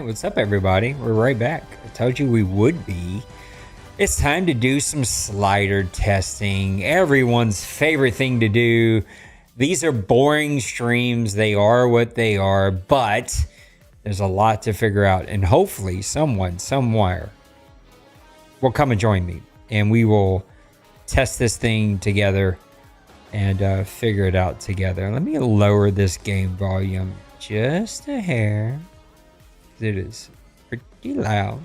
What's up, everybody? We're right back. I told you we would be. It's time to do some slider testing. Everyone's favorite thing to do. These are boring streams. They are what they are, but there's a lot to figure out. And hopefully someone, somewhere will come and join me. And we will test this thing together and figure it out together. Let me lower this game volume just a hair. It is pretty loud.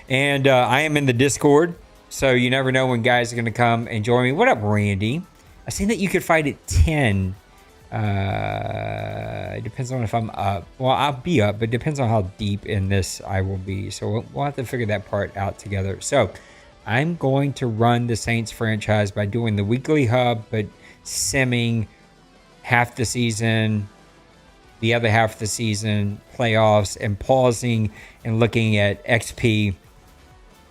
And I am in the Discord, so you never know when guys are going to come and join me. What up, Randy? I seen that you could fight at 10. It depends on if I'm up. Well, I'll be up, but it depends on how deep in this I will be. So we'll have to figure that part out together. So I'm going to run the Saints franchise by doing the weekly hub, but simming half the season, the other half of the season, playoffs, and pausing and looking at XP,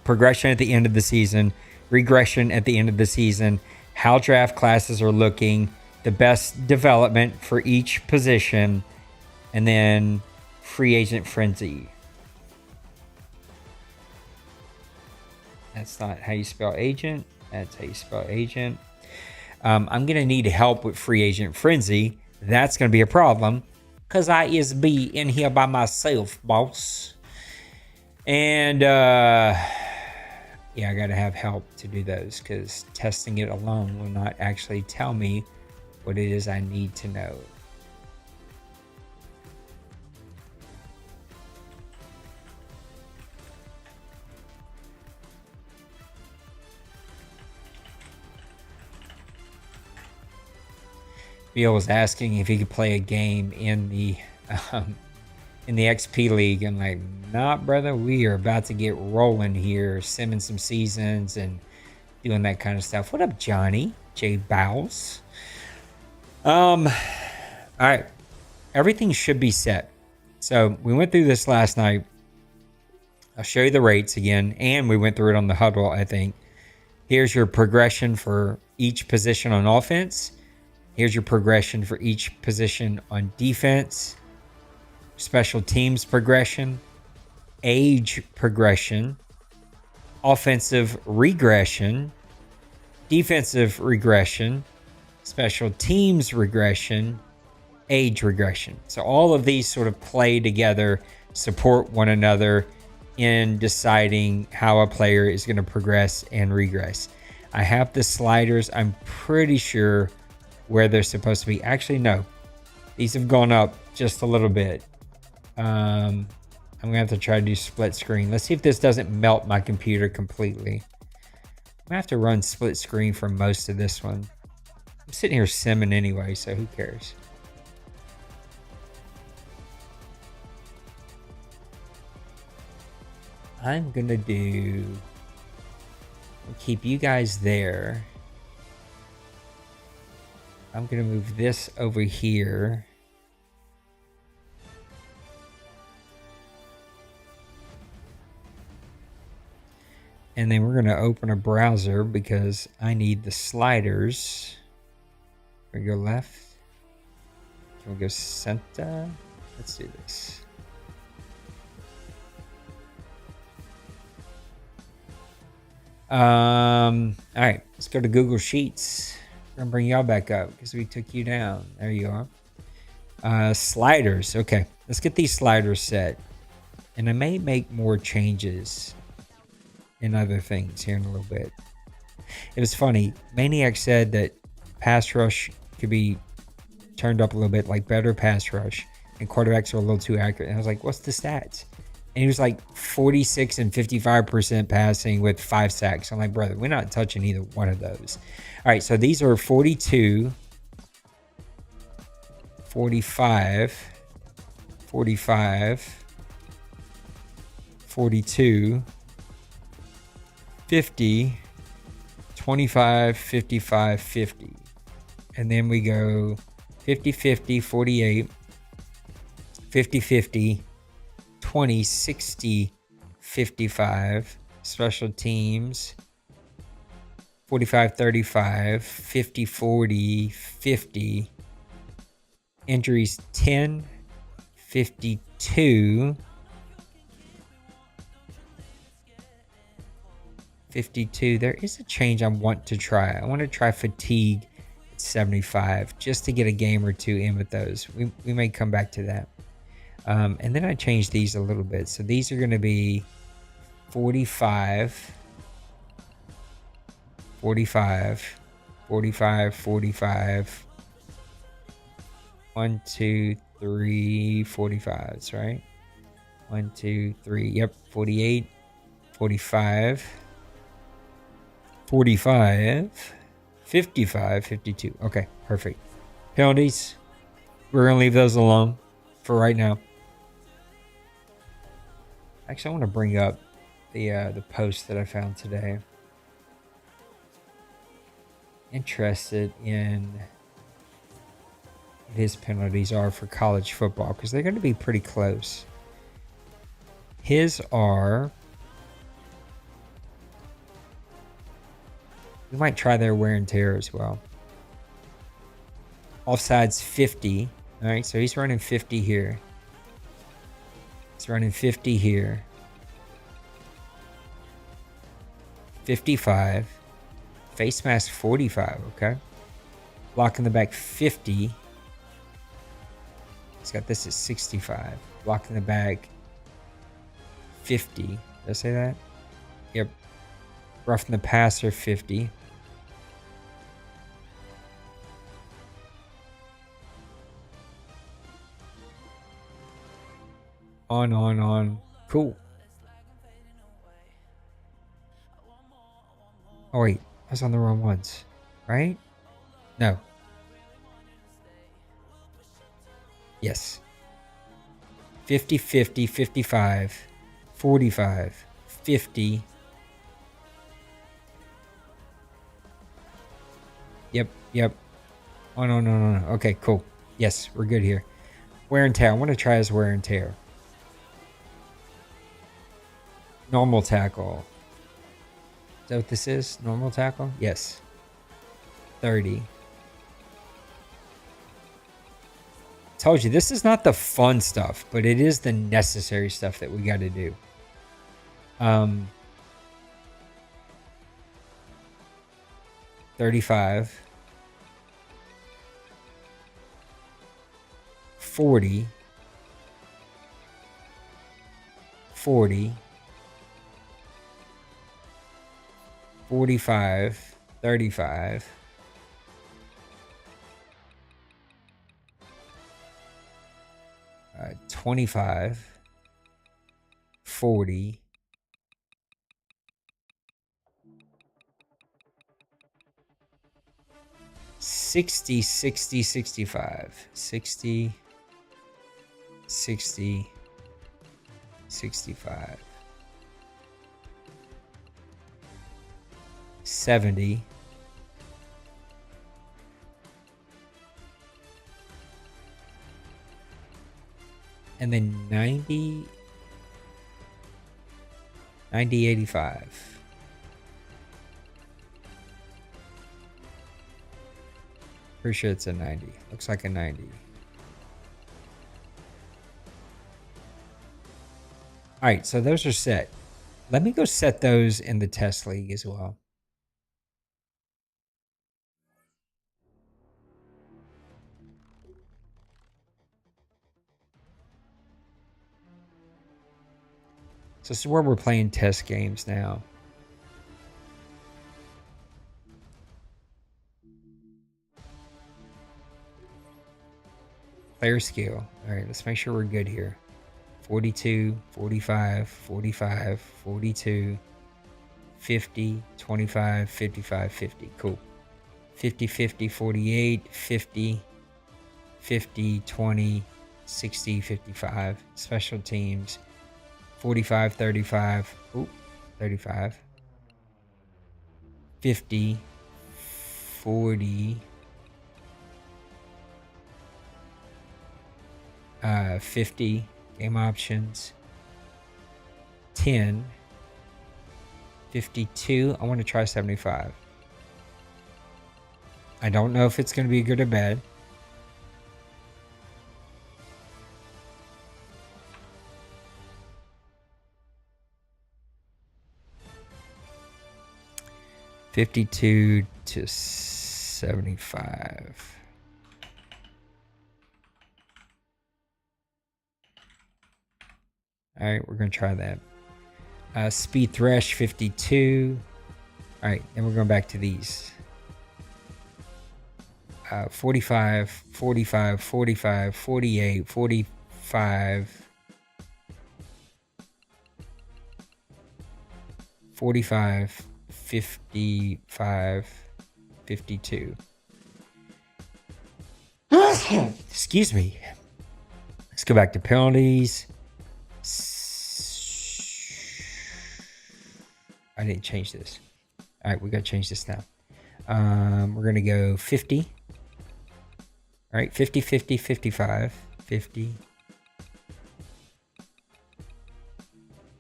progression at the end of the season, regression at the end of the season, how draft classes are looking, the best development for each position, and then free agent frenzy. That's not how you spell agent. That's how you spell agent. I'm going to need help with free agent frenzy. That's going to be a problem, because I is be in here by myself, boss. And Yeah, I got to have help to do those because testing it alone will not actually tell me what it is I need to know. Bill was asking if he could play a game in the XP League. I'm like, nah, brother, we are about to get rolling here, simming some seasons and doing that kind of stuff. What up, Johnny? J Bowles. All right. Everything should be set. So we went through this last night. I'll show you the rates again, and we went through it on the huddle, I think. Here's your progression for each position on offense. Here's your progression for each position on defense. Special teams progression, age progression, offensive regression, defensive regression, special teams regression, age regression. So all of these sort of play together, support one another in deciding how a player is going to progress and regress. I have the sliders. I'm pretty sure where they're supposed to be. Actually, no. These have gone up just a little bit. I'm going to have to try to do split screen. Let's see if this doesn't melt my computer completely. I'm going to have to run split screen for most of this one. I'm sitting here simming anyway, so who cares? I'm going to keep you guys there. I'm going to move this over here. And then we're going to open a browser because I need the sliders. Can we go left? Can we go center? Let's do this. All right, let's go to Google Sheets. We're going to bring y'all back up because we took you down. There you are. Sliders. Okay, let's get these sliders set. And I may make more changes in other things here in a little bit. It was funny. Maniac said that pass rush could be turned up a little bit, like better pass rush, and quarterbacks are a little too accurate. And I was like, what's the stats? And he was like 46 and 55% passing with 5 sacks. I'm like, brother, we're not touching either one of those. All right, so these are 42, 45, 45, 42, 50, 25, 55, 50. And then we go 50, 50, 48, 50, 50, 20, 60, 55. Special teams, 45, 35, 50, 40, 50. Injuries, 10, 52, 52. There is a change I want to try. I want to try fatigue at 75 just to get a game or two in with those. We may come back to that. And then I changed these a little bit. So these are going to be 45, 45, 45, 45, 1, 2, 3, 45. That's right. 1, 2, 3. Yep. 48, 45, 45, 55, 52. Okay, perfect. Penalties. We're going to leave those alone for right now. Actually, I want to bring up the post that I found today. Interested in what his penalties are for college football because they're going to be pretty close. His are... We might try their wear and tear as well. Offsides 50. All right, so he's running 50 here. He's running 50 here. 55. Face mask 45, okay. Block in the back 50. He's got this at 65. Block in the back 50. Did I say that? Yep. Roughing the passer, 50. On. Cool. Oh, wait. I was on the wrong ones. Right? No. Yes. 50, 50, 55, 45, 50. Yep. Oh, no. Okay, cool. Yes, we're good here. Wear and tear. I want to try as wear and tear. Normal tackle. Is that what this is? Normal tackle? Yes. 30. Told you, this is not the fun stuff, but it is the necessary stuff that we got to do. 35. 40. 40. 45. 35. 25. 40. 60, 60, 65. 60, 60, 65. 70. And then 90, 85. Pretty sure it's a 90. Looks like a 90. All right, so those are set. Let me go set those in the test league as well. So this is where we're playing test games now. Player skill. All right, let's make sure we're good here. 42, 45, 45, 42, 50, 25, 55, 50. Cool. 50, 50, 48, 50, 50, 20, 60, 55. Special teams. 45, 35. Ooh, 35. 50, 40. 50 game options. 10. 52. I want to try 75. I don't know if it's going to be good or bad. $52 to $75. All right, we're going to try that. Speed Thresh 52. All right, then we're going back to these. 45, 45, 45, 48, 45, 45, 55, 52. Excuse me. Let's go back to penalties. I didn't change this. All right, we got to change this now. We're going to go 50. All right, 50, 50, 55, 50.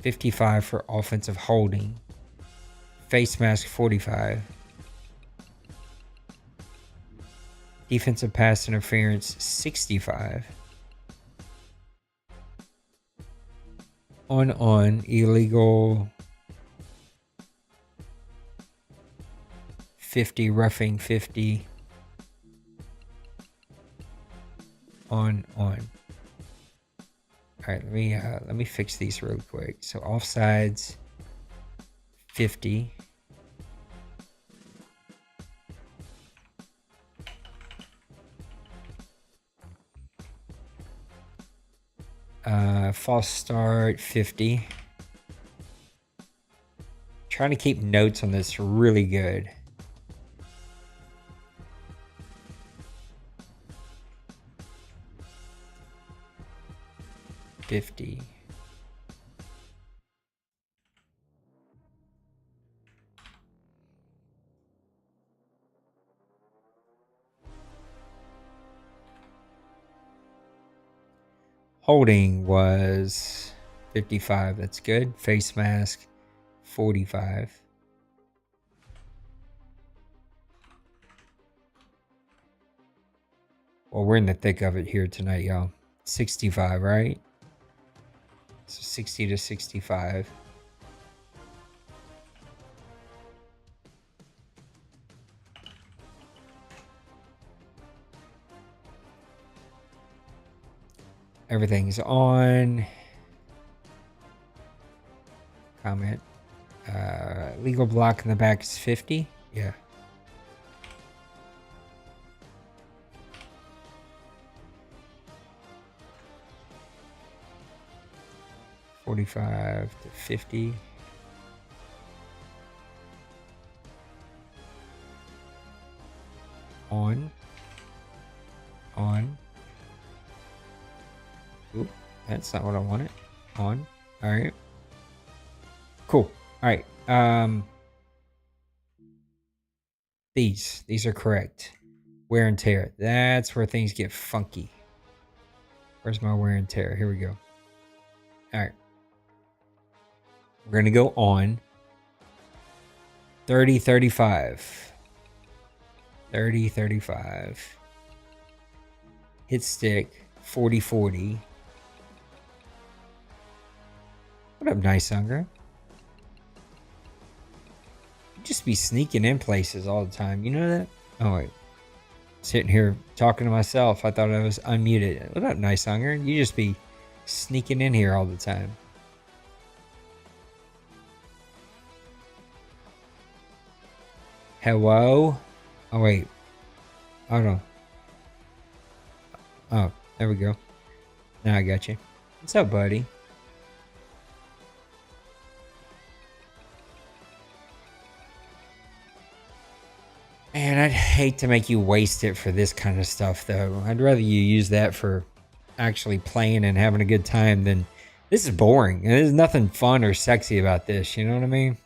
55 for offensive holding. Face mask 45. Defensive pass interference 65. On illegal 50, roughing 50. On. All right, let me fix these real quick. So offsides 50. False start 50. Trying to keep notes on this really good. $50. Holding was 55. That's good. Face mask 45. Well, we're in the thick of it here tonight, y'all. 65, right? So 60 to 65. Everything's on. Comment. Legal block in the back is 50. Yeah. $45 to $50. On. Oop, that's not what I wanted. On. All right. Cool. All right. These are correct. Wear and tear. That's where things get funky. Where's my wear and tear? Here we go. All right. We're going to go on 30, 35. 30, 35. Hit stick 40, 40. What up, Nice Hunger? You just be sneaking in places all the time. You know that? Oh, wait. Sitting here talking to myself. I thought I was unmuted. What up, Nice Hunger? You just be sneaking in here all the time. Hello? Oh, wait. Hold on. Oh, there we go. Now I got you. What's up, buddy? Man, I'd hate to make you waste it for this kind of stuff, though. I'd rather you use that for actually playing and having a good time than... This is boring. There's nothing fun or sexy about this, you know what I mean?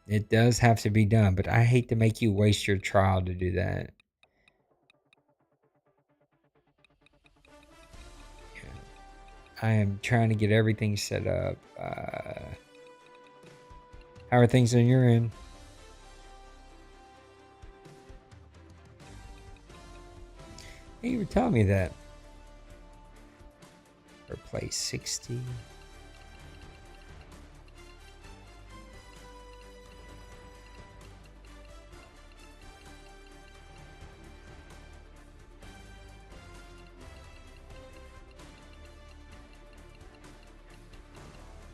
It does have to be done, but I hate to make you waste your trial to do that. I am trying to get everything set up. How are things on your end? Hey, you were telling me that. Replace 60.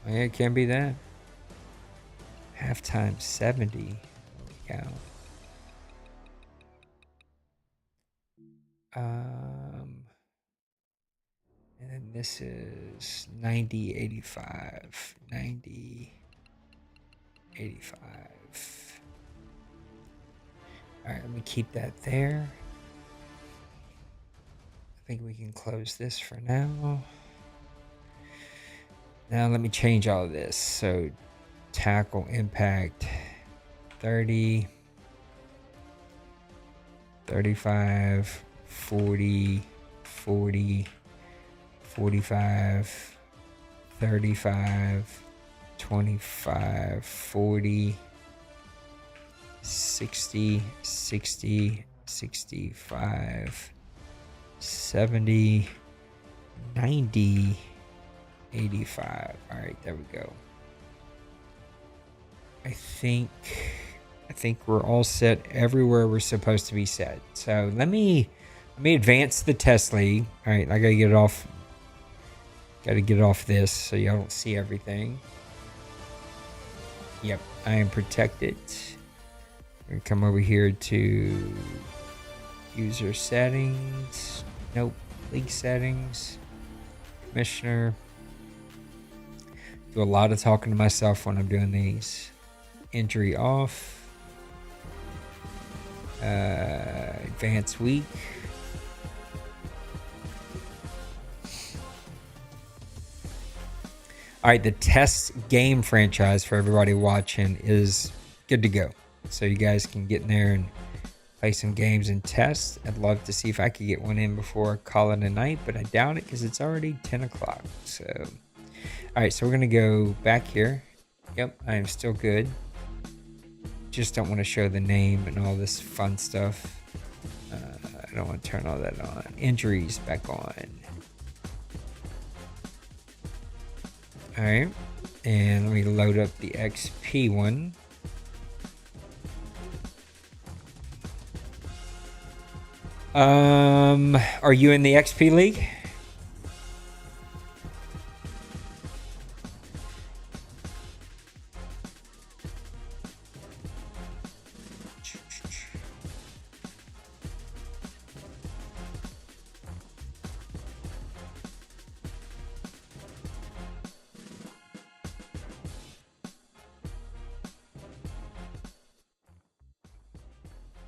Oh, yeah, it can't be that. Halftime 70. Holy cow. And then this is 90, 85. 90, 85. All right, let me keep that there. I think we can close this for now. Now let me change all of this. So tackle impact 30, 35, 40, 40, 45, 35, 25, 40, 60, 60, 65, 70, 90, 85. All right, there we go. I think we're all set everywhere we're supposed to be set. So let me advance the test league. All right, I gotta get it off. Got to get it off this so y'all don't see everything. Yep, I am protected. We're gonna come over here to user settings. Nope, league settings. Commissioner. Do a lot of talking to myself when I'm doing these. Injury off. Advanced week. All right, the test game franchise for everybody watching is good to go. So you guys can get in there and play some games and test. I'd love to see if I could get one in before I call it a night, but I doubt it because it's already 10 o'clock. So, all right, so we're going to go back here. Yep, I am still good. Just don't want to show the name and all this fun stuff. I don't want to turn all that on. Injuries back on. All right, and let me load up the XP one. Are you in the XP league?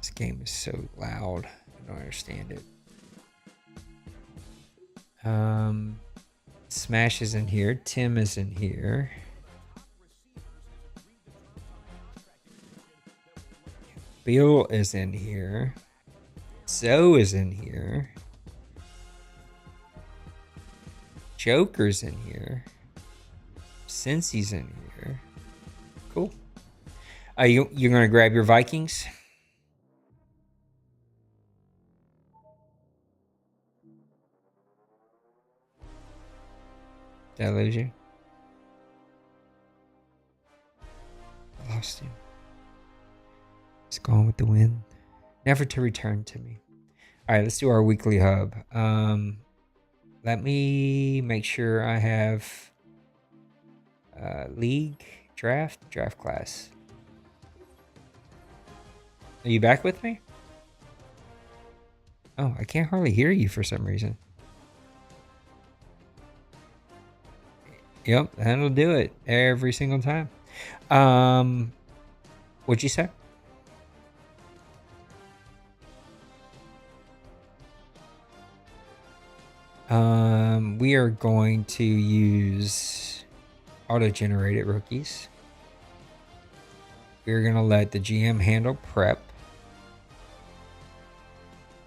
This game is so loud. I don't understand it. Smash is in here. Tim is in here. Bill is in here. Zoe is in here. Joker's in here. Cincy's in here. Cool. You're gonna grab your Vikings? Did I lose you? I lost you. It's gone with the wind. Never to return to me. All right, let's do our weekly hub. Let me make sure I have league, draft class. Are you back with me? Oh, I can't hardly hear you for some reason. Yep, that'll do it every single time. What'd you say? We are going to use auto-generated rookies. We're going to let the GM handle prep.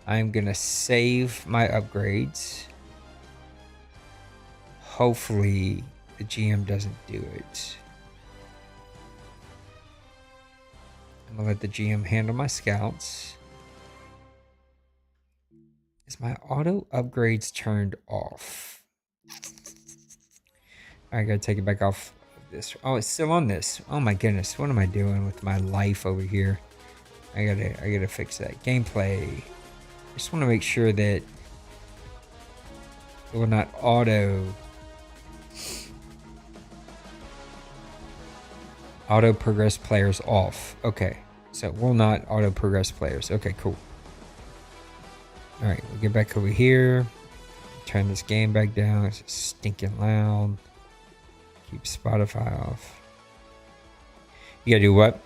I'm going to save my upgrades. Hopefully the GM doesn't do it. I'm going to let the GM handle my scouts. Is my auto upgrades turned off? I gotta take it back off of this. Oh, it's still on this. Oh my goodness, what am I doing with my life over here? I gotta fix that. Gameplay. I just want to make sure that it will not auto progress players off. Okay, so it will not auto progress players. Okay, cool. All right, we'll get back over here. Turn this game back down. It's stinking loud. Keep Spotify off. You gotta do what?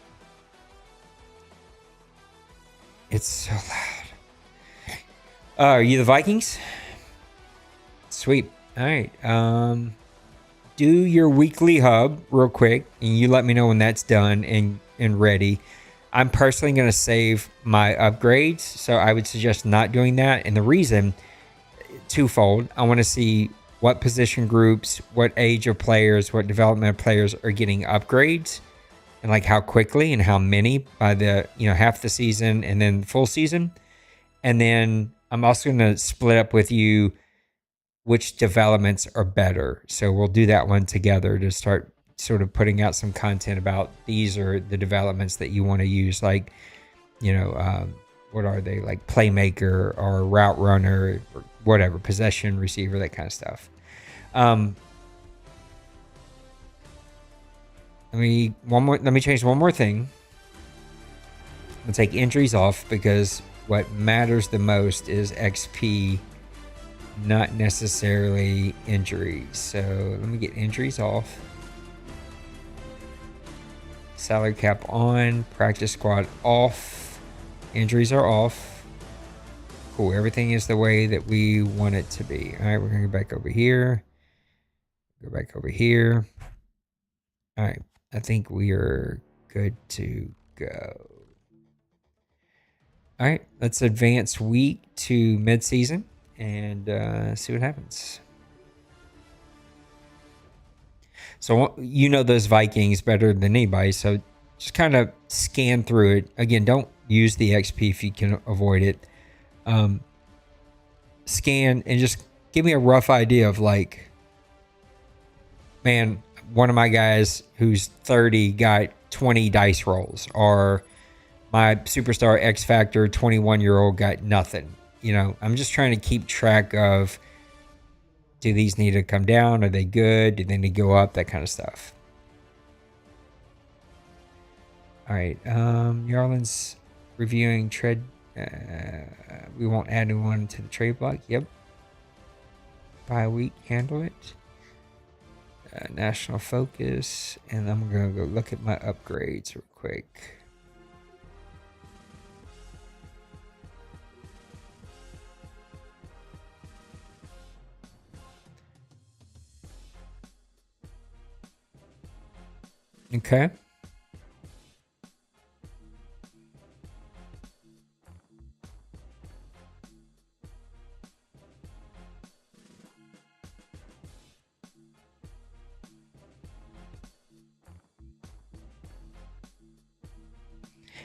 It's so loud. Are you the Vikings? Sweet. All right. Do your weekly hub real quick, and you let me know when that's done and ready. I'm personally going to save my upgrades, so I would suggest not doing that. And the reason, twofold. I want to see what position groups, what age of players, what development of players are getting upgrades, and like how quickly and how many by the half the season and then full season. And then I'm also going to split up with you which developments are better. So we'll do that one together to start sort of putting out some content about these are the developments that you want to use, like what are they, like playmaker or route runner or whatever, possession receiver, that kind of stuff. Let me change one more thing. I'm gonna take injuries off because what matters the most is XP, not necessarily injuries. So let me get injuries off. Salary cap on, practice squad off, injuries are off. Cool, everything is the way that we want it to be. All right, we're gonna go back over here. Go back over here. All right, I think we are good to go. All right, let's advance week to midseason and see what happens. So you know those Vikings better than anybody, so just kind of scan through it. Again, don't use the XP if you can avoid it. Scan and just give me a rough idea of like, man, one of my guys who's 30 got 20 dice rolls, or my superstar X Factor 21-year-old got nothing. You know, I'm just trying to keep track of, do these need to come down? Are they good? Do they need to go up? That kind of stuff. All right. New Orleans reviewing trade. We won't add anyone to the trade block. Yep. By a week, handle it. National focus. And I'm going to go look at my upgrades real quick. Okay.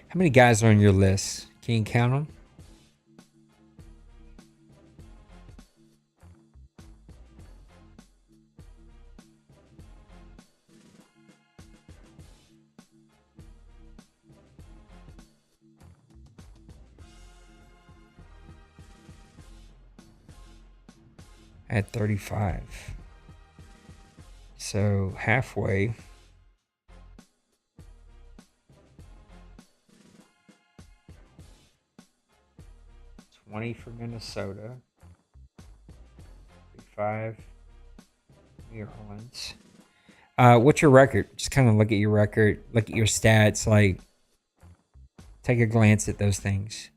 How many guys are on your list? Can you count them? I had 35. So halfway. 20 for Minnesota. 35 New Orleans. What's your record? Just kind of look at your record, look at your stats, like take a glance at those things.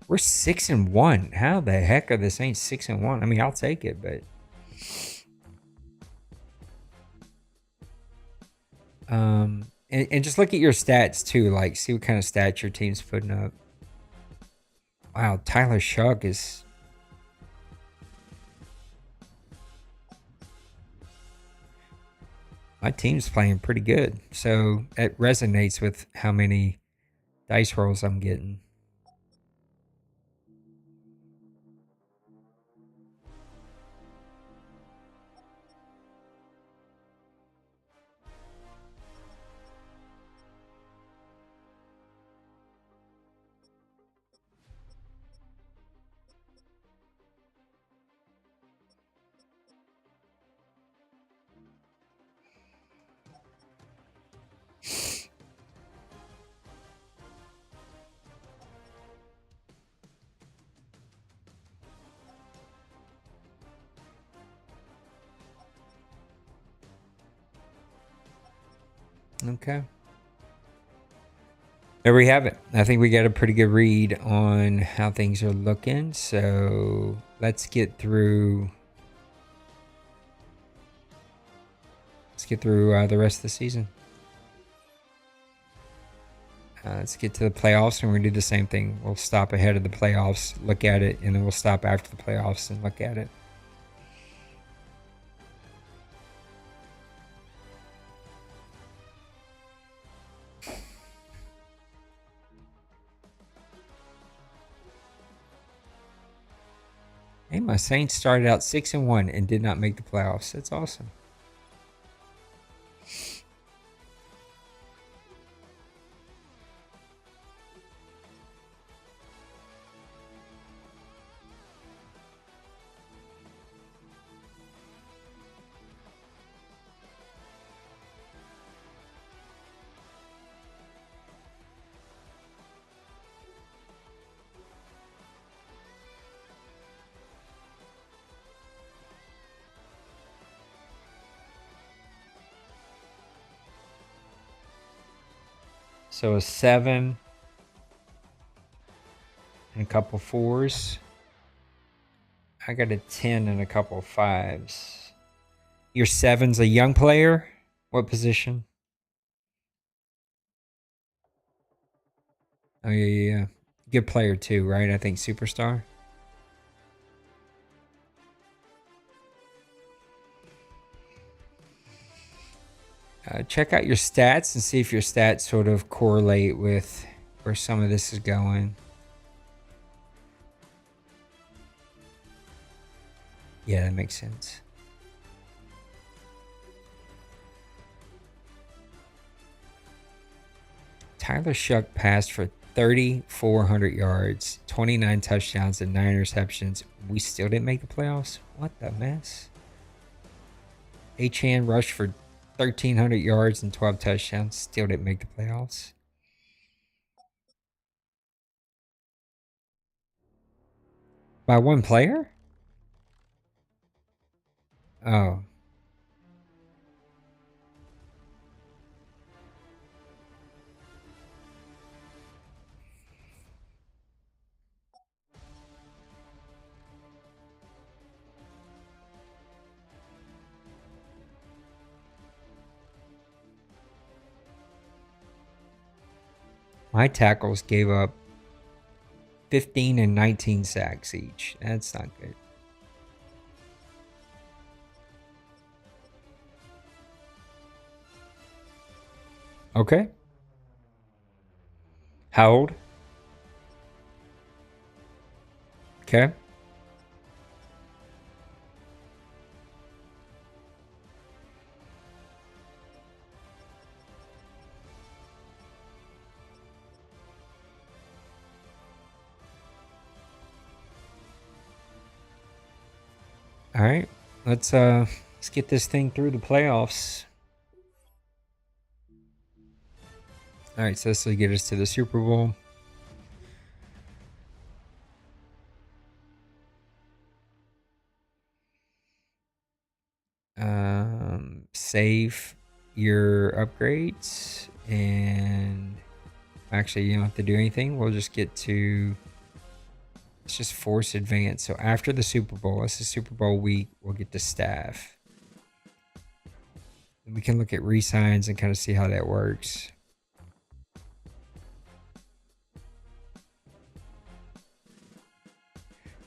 We're 6-1. How the heck are the Saints 6-1? I mean, I'll take it, but and just look at your stats too. Like, see what kind of stats your team's putting up. Wow, Tyler Shuck is. My team's playing pretty good, so it resonates with how many dice rolls I'm getting. Okay. There we have it. I think we got a pretty good read on how things are looking. So let's get through. Let's get through the rest of the season. Let's get to the playoffs, and we're gonna do the same thing. We'll stop ahead of the playoffs, look at it, and then we'll stop after the playoffs and look at it. Hey, my Saints started out 6-1 and did not make the playoffs. That's awesome. So a 7 and a couple 4s. I got a 10 and a couple 5s. Your 7's a young player? What position? Oh, yeah. Good player too, right? I think superstar. Check out your stats and see if your stats sort of correlate with where some of this is going. Yeah, that makes sense. Tyler Shuck passed for 3,400 yards, 29 touchdowns, and 9 interceptions. We still didn't make the playoffs? What the mess? Achan rushed for 1,300 yards and 12 touchdowns. Still didn't make the playoffs. By one player? Oh. My tackles gave up 15 and 19 sacks each. That's not good. Okay. How old? Okay. All right. Let's get this thing through the playoffs. All right, so this will get us to the Super Bowl. Save your upgrades, and actually you don't have to do anything. We'll just get to, let's just force advance. So after the Super Bowl, it's the Super Bowl week, we'll get the staff. And we can look at re-signs and kind of see how that works.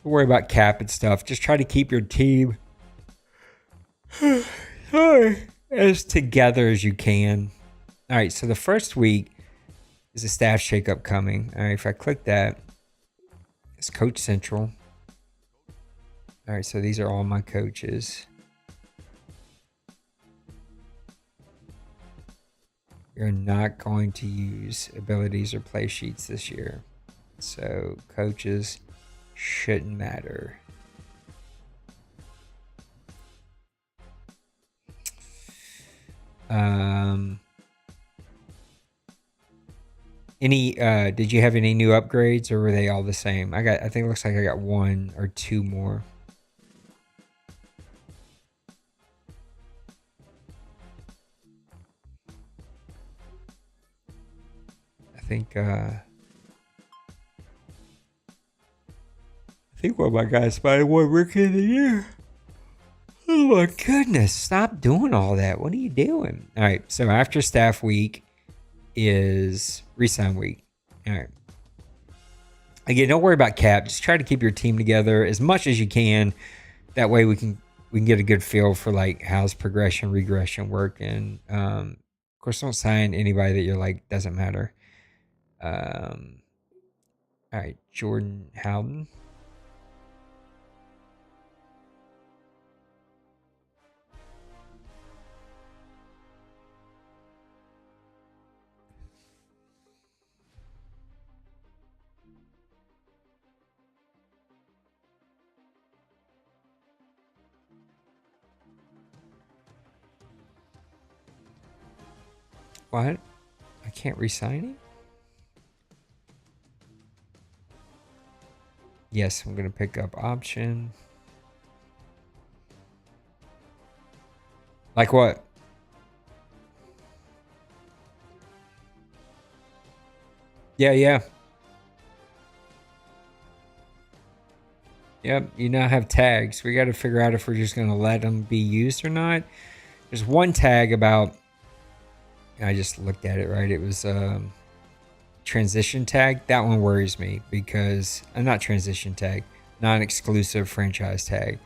Don't worry about cap and stuff. Just try to keep your team as together as you can. All right, so the first week is a staff shakeup coming. All right, if I click that, it's Coach Central. All right, so these are all my coaches. You're not going to use abilities or play sheets this year. So coaches shouldn't matter. Did you have any new upgrades, or were they all the same? I think it looks like I got 1 or 2 more. I think one of my guys might have won Rookie of the Year. Oh my goodness, stop doing all that. What are you doing? All right, so after staff week is resign week. All right. Again, don't worry about cap. Just try to keep your team together as much as you can. That way we can get a good feel for like how's progression, regression working. Of course, don't sign anybody that you're like doesn't matter. All right, Jordan Howden. What? I can't re-sign him? Yes, I'm going to pick up option. Like what? Yeah, yeah. Yep, you now have tags. We got to figure out if we're just going to let them be used or not. There's one tag about, I just looked at it, right? It was transition tag. That one worries me because not transition tag, non-exclusive franchise tag.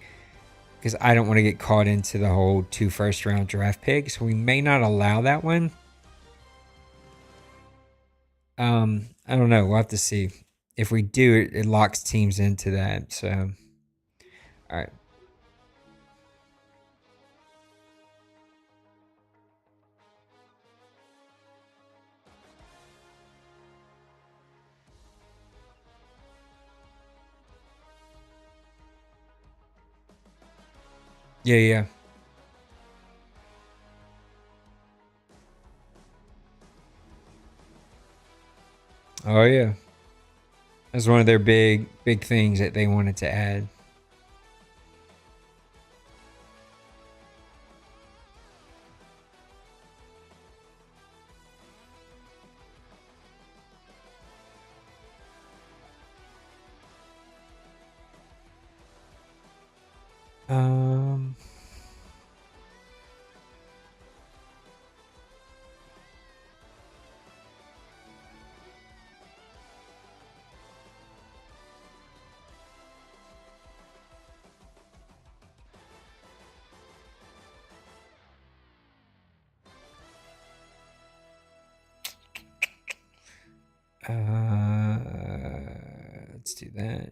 Because I don't want to get caught into the whole 2 first round draft picks. So we may not allow that one. I don't know. We'll have to see. If we do, it locks teams into that. So, all right. Yeah, yeah. Oh, yeah. That's one of their big things that they wanted to add. Um, let's do that.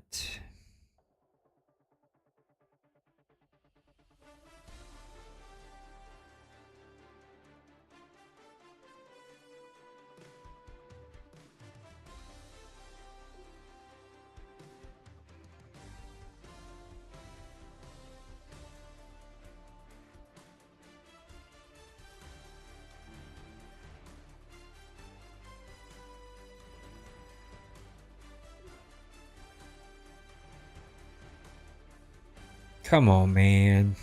Come on, man.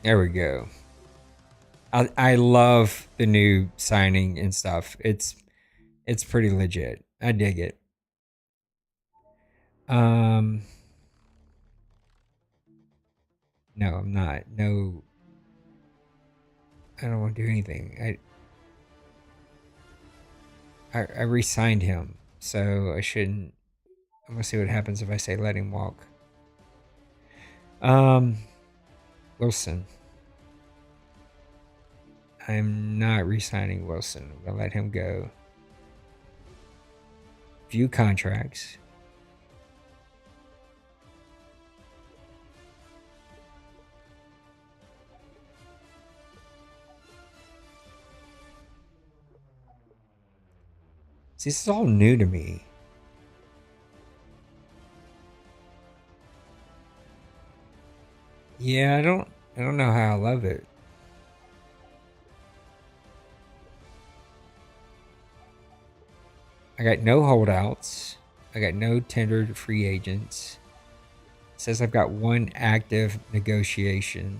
There we go. I love the new signing and stuff. It's pretty legit. I dig it. Um, no, I'm not. No, I don't want to do anything. I re-signed him, so I shouldn't. I'm gonna see what happens if I say let him walk. Um, Wilson. I'm not re-signing Wilson. I'm gonna let him go. View contracts. See, this is all new to me. Yeah, I don't know how I love it. I got no holdouts. I got no tendered free agents. It says I've got one active negotiation.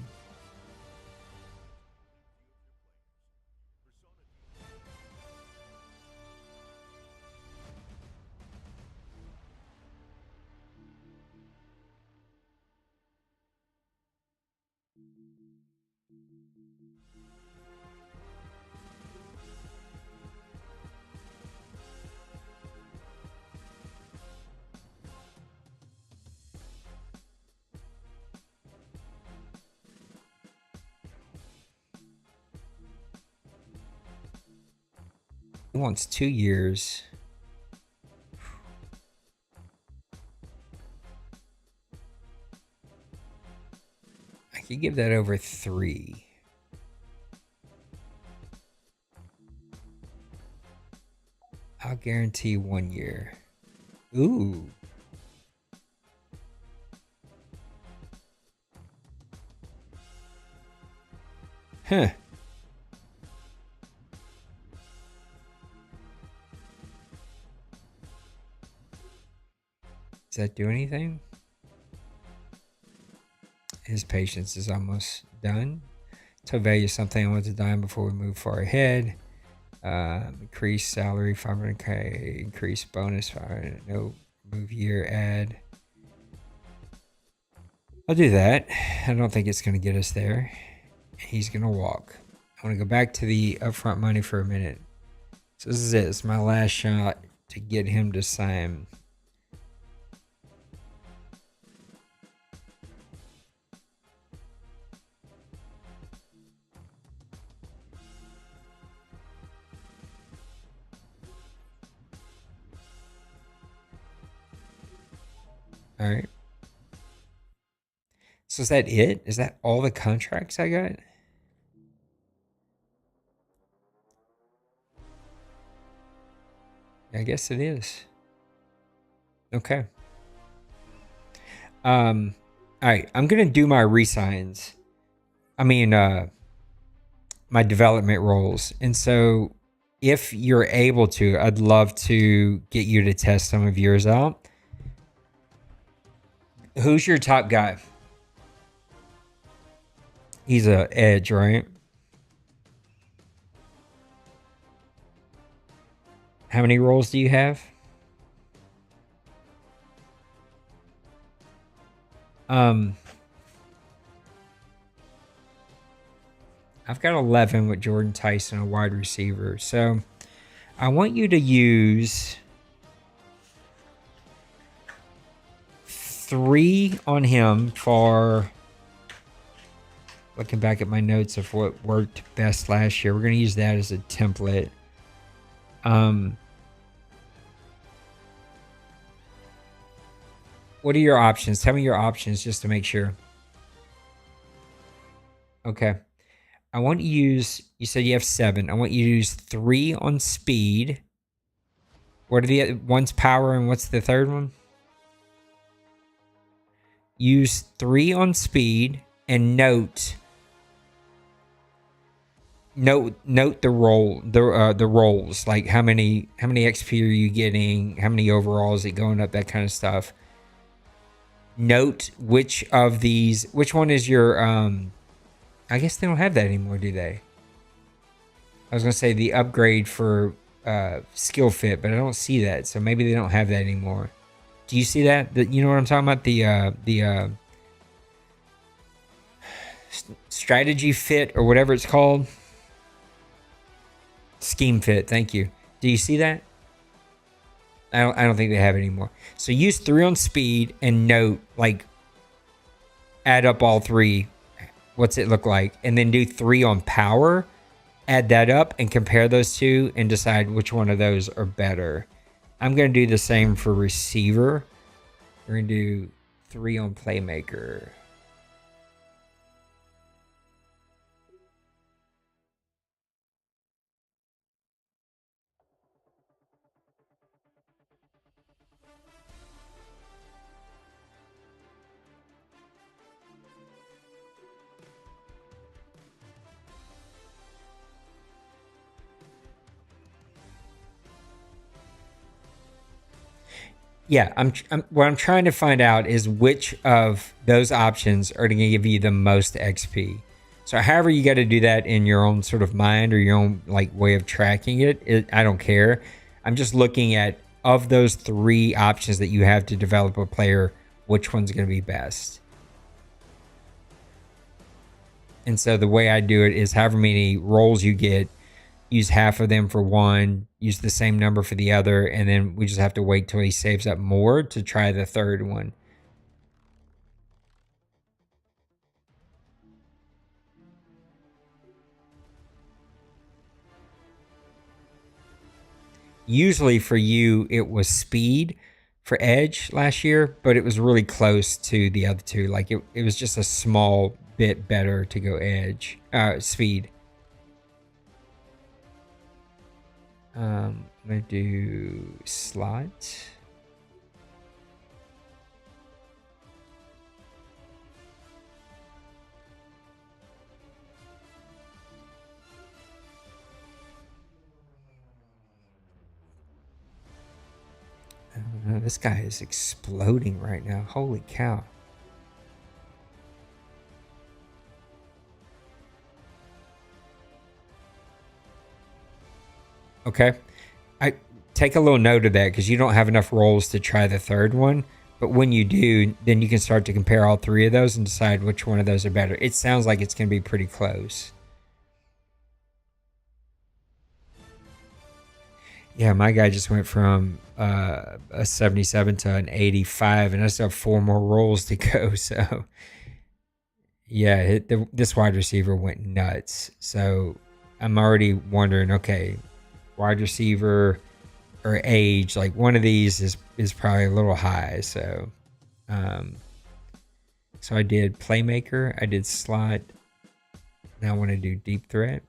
He wants 2 years. I could give that over 3. I'll guarantee 1 year. Ooh. Huh. Does that do anything? His patience is almost done. To value something I want to dime before we move far ahead. Increase salary 500k. Increase bonus 500. No move year add. I'll do that. I don't think it's going to get us there. He's going to walk. I want to go back to the upfront money for a minute. So this is it. It's my last shot to get him to sign. All right. So is that it? Is that all the contracts I got? I guess it is. Okay. All right. I'm gonna do my resigns. I mean, my development roles, and so if you're able to, I'd love to get you to test some of yours out. Who's your top guy? He's a edge, right? How many roles do you have? I've got 11 with Jordan Tyson, a wide receiver. So I want you to use 3 on him for looking back at my notes of what worked best last year. We're going to use that as a template. What are your options? Tell me your options just to make sure. Okay. I want you to use, you said you have 7. I want you to use 3 on speed. What are the, one's power and what's the third one? Use 3 on speed and note the rolls, like how many XP are you getting, how many overalls is it going up, that kind of stuff. Note which of these, which one is your I guess they don't have that anymore, do they? I was gonna say the upgrade for skill fit, but I don't see that, so maybe they don't have that anymore. Do you see that? You know what I'm talking about? The strategy fit or whatever it's called. Scheme fit. Thank you. Do you see that? I don't think they have it anymore. So use 3 on speed and note, like, add up all 3. What's it look like? And then do 3 on power. Add that up and compare those two and decide which one of those are better. I'm going to do the same for receiver. We're going to do 3 on playmaker. Yeah, what I'm trying to find out is which of those options are going to give you the most XP. So however you got to do that in your own sort of mind or your own like way of tracking it, I don't care. I'm just looking at, of those 3 options that you have to develop a player, which one's going to be best. And so the way I do it is however many rolls you get, use half of them for one, use the same number for the other, and then we just have to wait till he saves up more to try the third one. Usually for you, it was speed for edge last year, but it was really close to the other two. Like it was just a small bit better to go edge, speed. I'm gonna do slot. This guy is exploding right now. Holy cow. Okay. I take a little note of that because you don't have enough roles to try the third one. But when you do, then you can start to compare all three of those and decide which one of those are better. It sounds like it's going to be pretty close. Yeah, my guy just went from a 77 to an 85, and I still have four more rolls to go. So, yeah, this wide receiver went nuts. So, I'm already wondering, okay, wide receiver or age, like one of these is probably a little high. Um, so I did playmaker, I did slot. Now I want to do deep threat.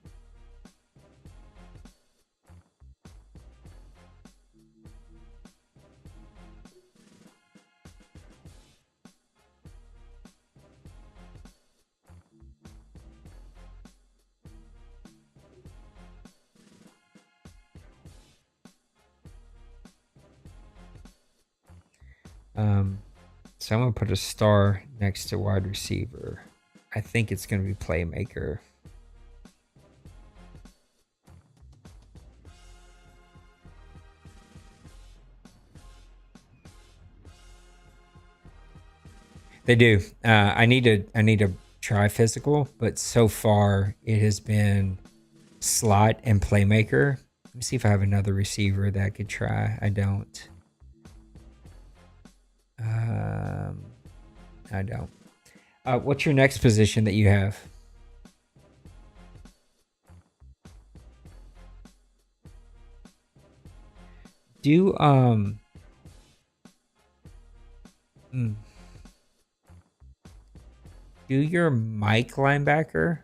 Um, so I'm gonna put a star next to wide receiver. I think it's gonna be playmaker. They do. I need to try physical, but so far it has been slot and playmaker. Let me see if I have another receiver that I could try. I don't. Um, I don't. What's your next position that you have? Do hmm, do your Mike linebacker?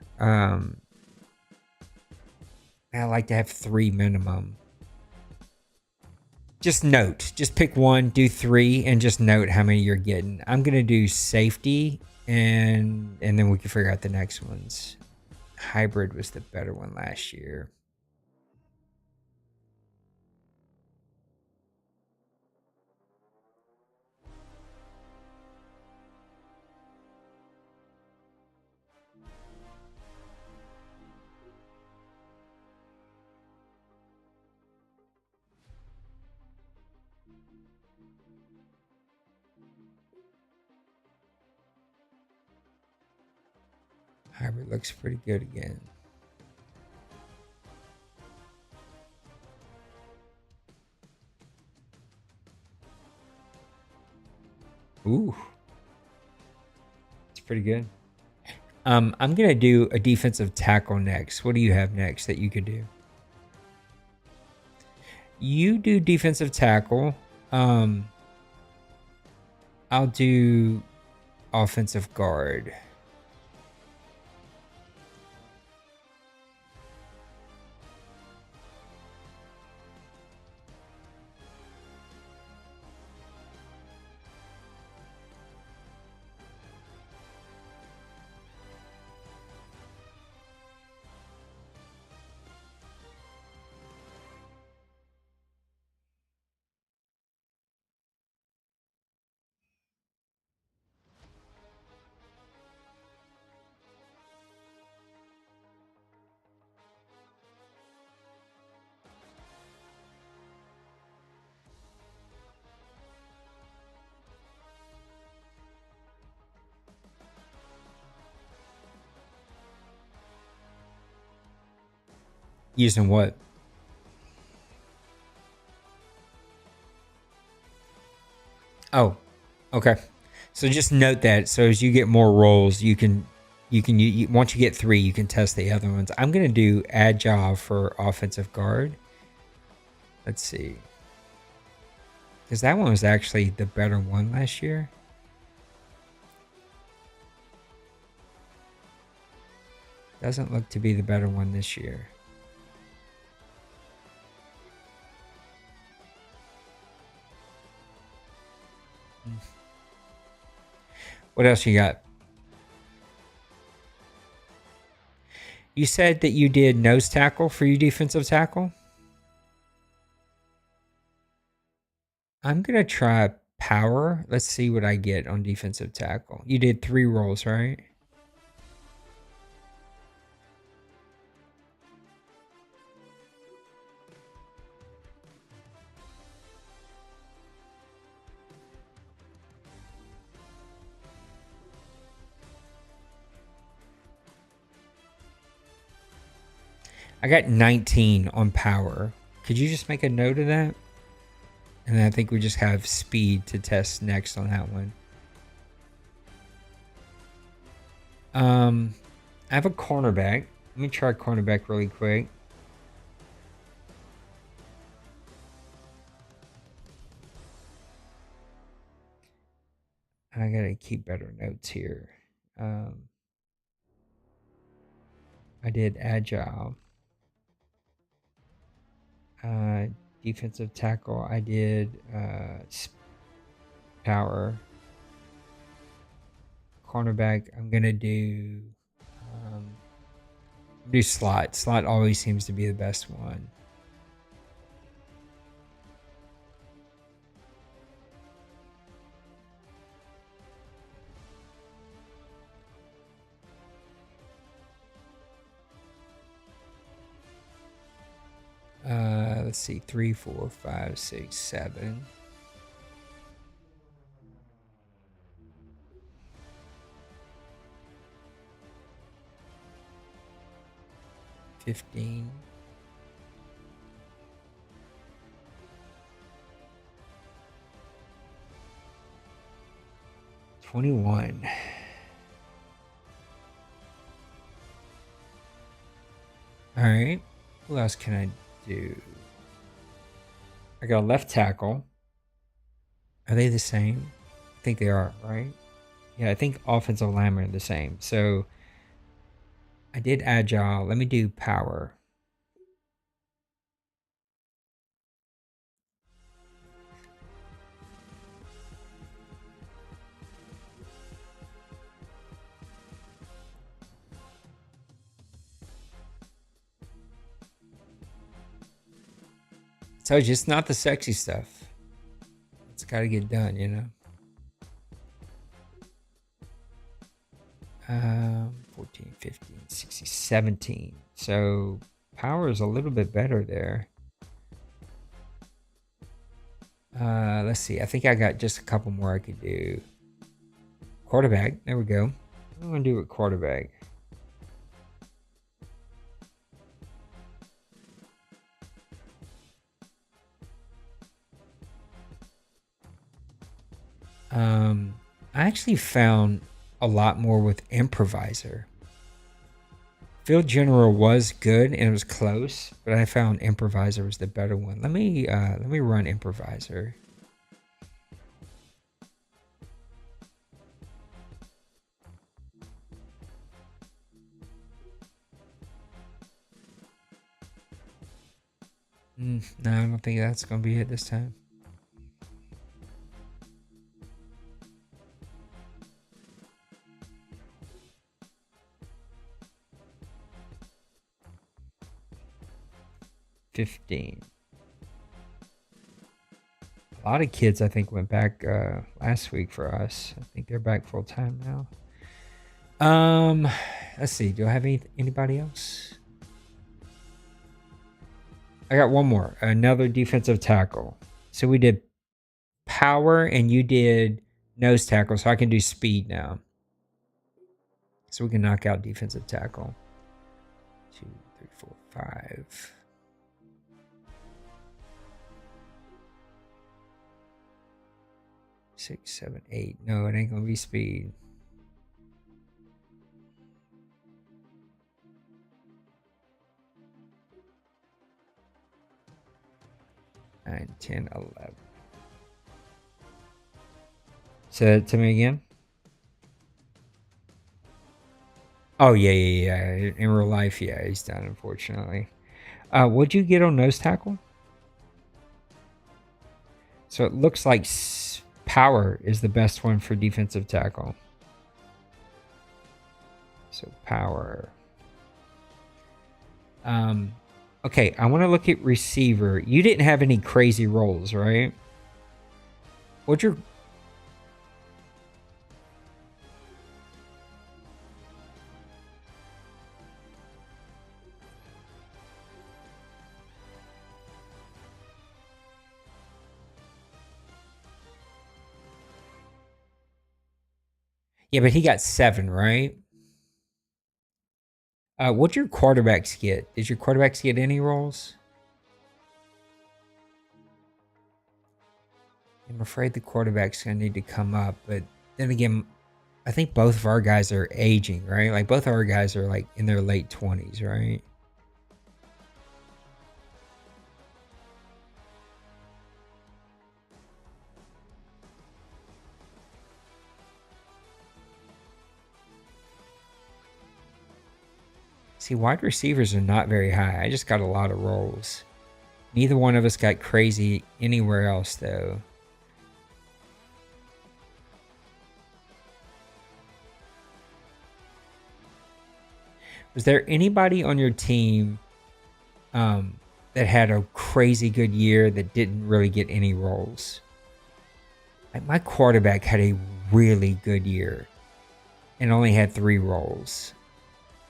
I like to have three minimum. Just note, just pick one, do three, and just note how many you're getting. I'm gonna do safety, and then we can figure out the next ones. Hybrid was the better one last year. Hybrid looks pretty good again. Ooh, it's pretty good. I'm gonna do a defensive tackle next. What do you have next that you could do? You do defensive tackle. Um, I'll do offensive guard. Using what? Oh, okay. So just note that. So as you get more rolls, once you get three, you can test the other ones. I'm gonna do agile for offensive guard. Let's see, because that one was actually the better one last year. Doesn't look to be the better one this year. What else you got? You said that you did nose tackle for your defensive tackle. I'm gonna try power. Let's see what I get on defensive tackle. You did three rolls, right? I got 19 on power. Could you just make a note of that? And then I think we just have speed to test next on that one. I have a cornerback. Let me try cornerback really quick. I gotta keep better notes here. I did agile. Defensive tackle. I did power. Cornerback. I'm gonna do slot. Slot always seems to be the best one. Let's see, 3, 4, 5, 6, 7. 15. 21. All right. What else can I do? I got a left tackle. Are they the same? I think they are, right? Yeah, I think offensive linemen are the same. So I did agile. Let me do power. So it's just not the sexy stuff. It's got to get done, you know? 14, 15, 16, 17. So power is a little bit better there. Let's see. I think I got just a couple more I could do. Quarterback. There we go. What am I going to do with quarterback? I actually found a lot more with improviser. Field general was good and it was close, but I found improviser was the better one. Let me run improviser. No, I don't think that's gonna be it this time. $15. A lot of kids, I think, went back last week for us. I think they're back full time now. Let's see. Do I have anybody else? I got one more. Another defensive tackle. So we did power and you did nose tackle. So I can do speed now. So we can knock out defensive tackle. 2, 3, 4, 5. Six, 7, 8. No, it ain't gonna be speed. 9, 10, 11. Say that to me again. Oh yeah. In real life, yeah, he's done. Unfortunately. What'd you get on nose tackle? So it looks like power is the best one for defensive tackle. So power. Okay, I want to look at receiver. You didn't have any crazy rolls, right? What'd your... Yeah, but he got 7, right? What'd your quarterbacks get? Did your quarterbacks get any roles? I'm afraid the quarterback's gonna need to come up, but then again, I think both of our guys are aging, right? Like both of our guys are like in their late 20s, right? See, wide receivers are not very high. I just got a lot of roles. Neither one of us got crazy anywhere else, though. Was there anybody on your team that had a crazy good year that didn't really get any roles? Like my quarterback had a really good year and only had 3 roles.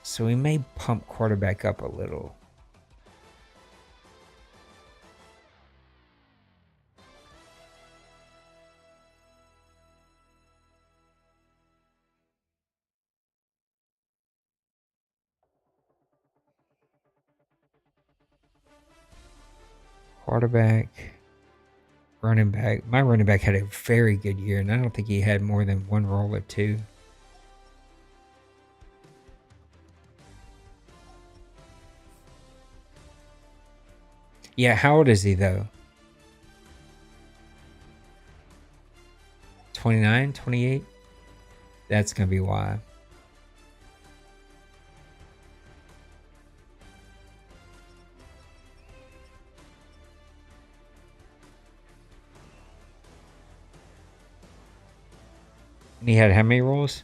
So we may pump quarterback up a little. Quarterback, running back. My running back had a very good year, and I don't think he had more than 1 role or 2. Yeah, how old is he though? 29, 28? That's going to be why. And he had how many roles?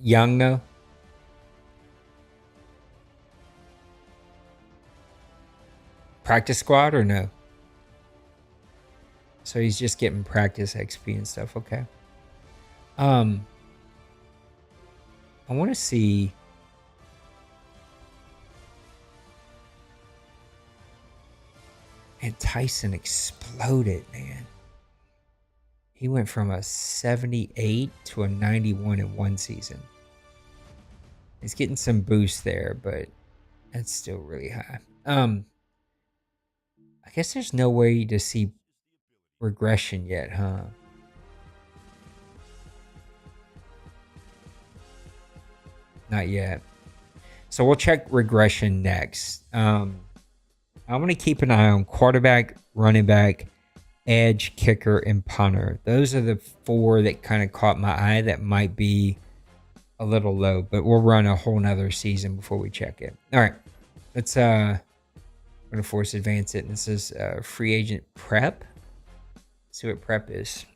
Young though. Practice squad or no? So he's just getting practice XP and stuff. Okay. Um, I want to see. And Tyson exploded, man. He went from a 78 to a 91 in 1 season. He's getting some boost there, but that's still really high. I guess there's no way to see regression yet, huh? Not yet. So we'll check regression next. I'm going to keep an eye on quarterback, running back, edge, kicker, and punter. Those are the 4 that kind of caught my eye that might be a little low, but we'll run a whole nother season before we check it. All right. Let's I'm gonna force advance it. This is free agent prep. Let's see what prep is.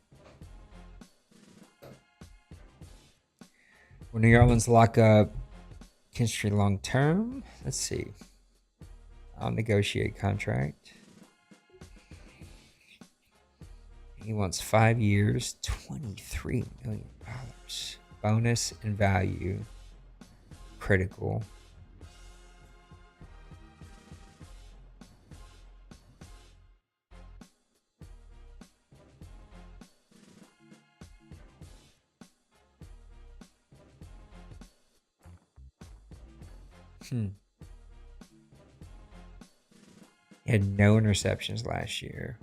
When New Orleans lock up Kinstry long term. Let's see. I'll negotiate contract. He wants 5 years, $23 million. Bonus and value. Critical. He had no interceptions last year.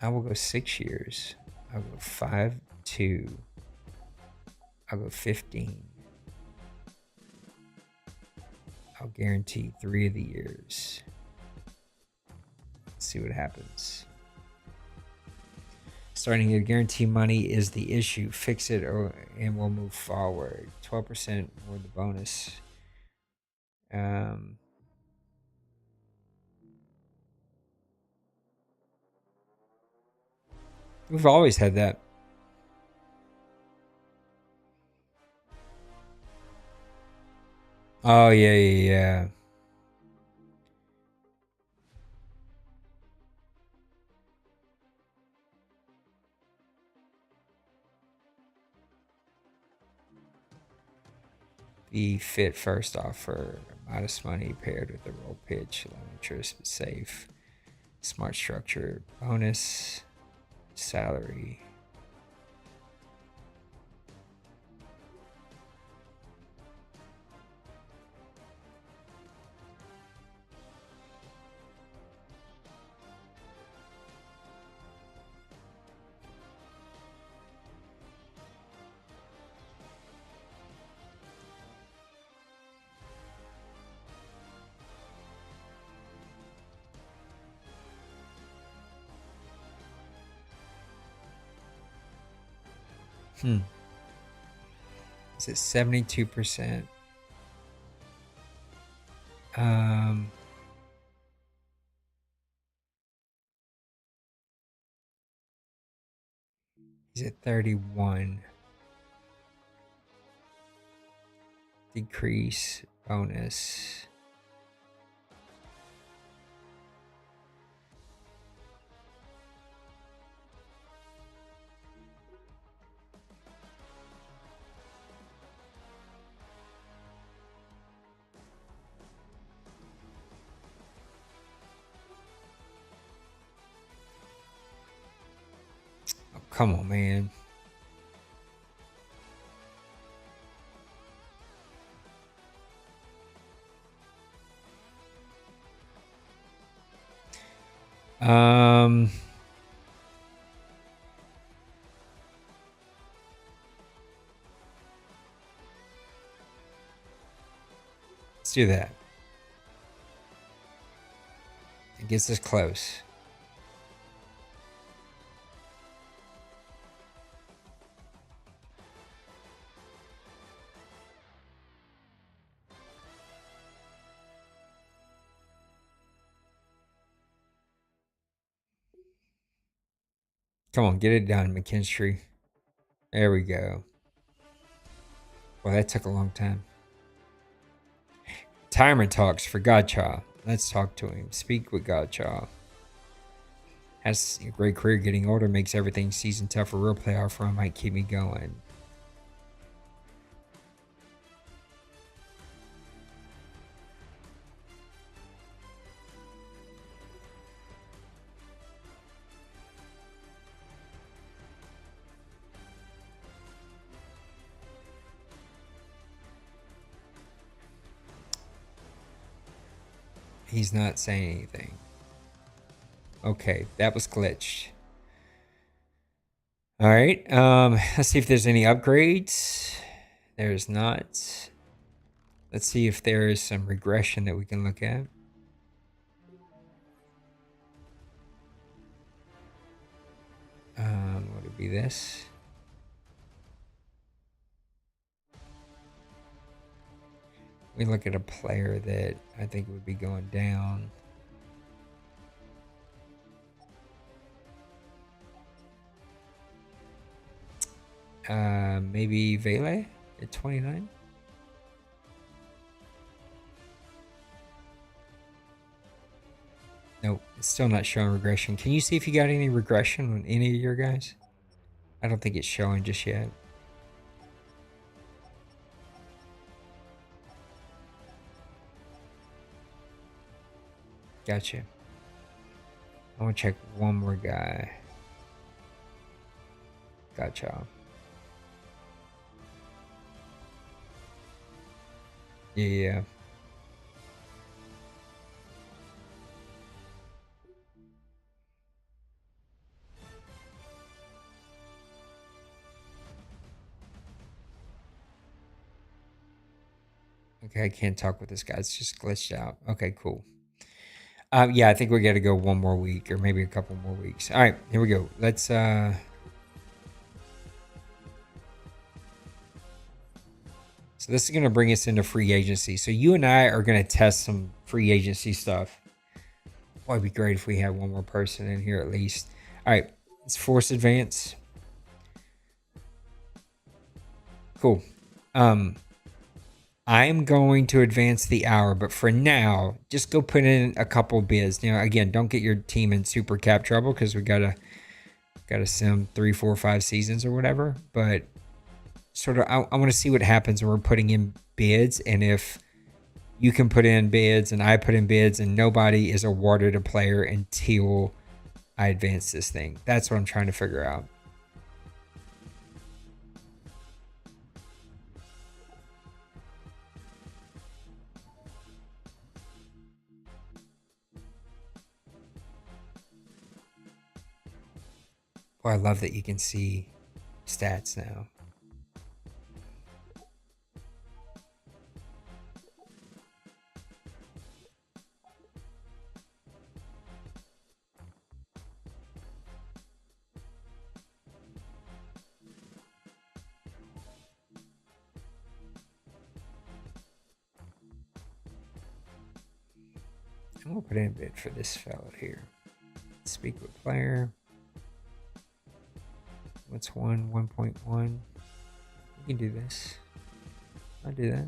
I will go 6 years. I'll go 5-2. I'll go 15. I'll guarantee 3 of the years. Let's see what happens. Starting to guarantee money is the issue. Fix it and we'll move forward. 12% more the bonus. We've always had that. Oh, yeah. Be fit first offer. Modest money paired with the roll pitch. Low interest, but safe. Smart structure. Bonus. Salary. Is it 72%? Is it 31? Decrease bonus. Oh, come on, man. Let's do that. It gets us close. Come on, get it done, McKinstry. There we go. Well, that took a long time. Timer talks for Godchild. Let's talk to him. Speak with Godchild. Has a great career. Getting older makes everything season tough. A real playoff run might keep me going. He's not saying anything. Okay, that was glitched. All right, let's see if there's any upgrades. There's not. Let's see if there is some regression that we can look at. Would it be this? We look at a player that I think would be going down. Maybe Vele at 29. Nope, it's still not showing regression. Can you see if you got any regression on any of your guys? I don't think it's showing just yet. Gotcha. I want to check one more guy. Gotcha. Yeah. Okay, I can't talk with this guy. It's just glitched out. Okay, cool. Yeah, I think we got to go one more week or maybe a couple more weeks. All right, here we go. Let's. So this is going to bring us into free agency. So you and I are going to test some free agency stuff. Boy, it'd be great if we had one more person in here at least. All right, let's force advance. Cool. I'm going to advance the hour, but for now, just go put in a couple bids. You know, again, don't get your team in super cap trouble because we gotta sim 3, 4, 5 seasons or whatever. But sort of, I want to see what happens when we're putting in bids, and if you can put in bids and I put in bids, and nobody is awarded a player until I advance this thing. That's what I'm trying to figure out. Boy, I love that you can see stats now. I'm gonna put in a bid for this fellow here. Speak with player. What's 1.1? We can do this. I'll do that.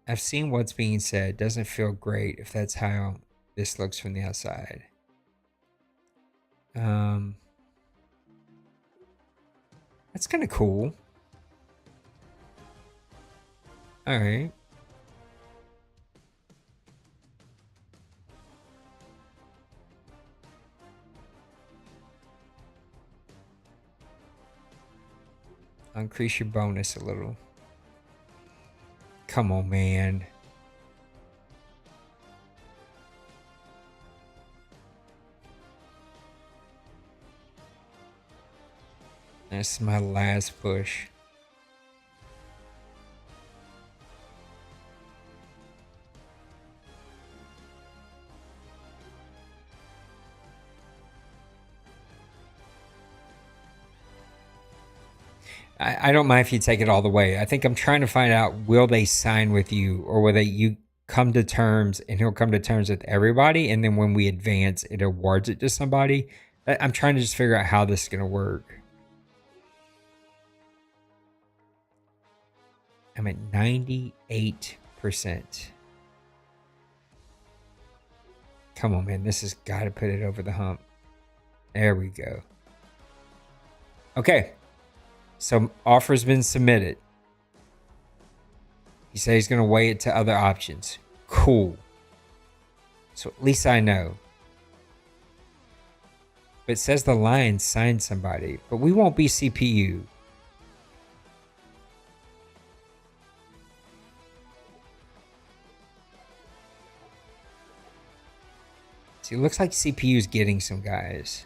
I've seen what's being said. Doesn't feel great if that's how this looks from the outside. That's kind of cool. All right. I'll increase your bonus a little. Come on, man. That's my last push. I don't mind if you take it all the way. I think I'm trying to find out, will they sign with you, or will you come to terms and he'll come to terms with everybody, and then when we advance, it awards it to somebody. I'm trying to just figure out how this is going to work. I'm at 98%. Come on, man. This has got to put it over the hump. There we go. Okay. So offer's been submitted. He said he's going to weigh it to other options. Cool. So at least I know. But it says the Lions signed somebody, but we won't be CPU. See, it looks like CPU's getting some guys.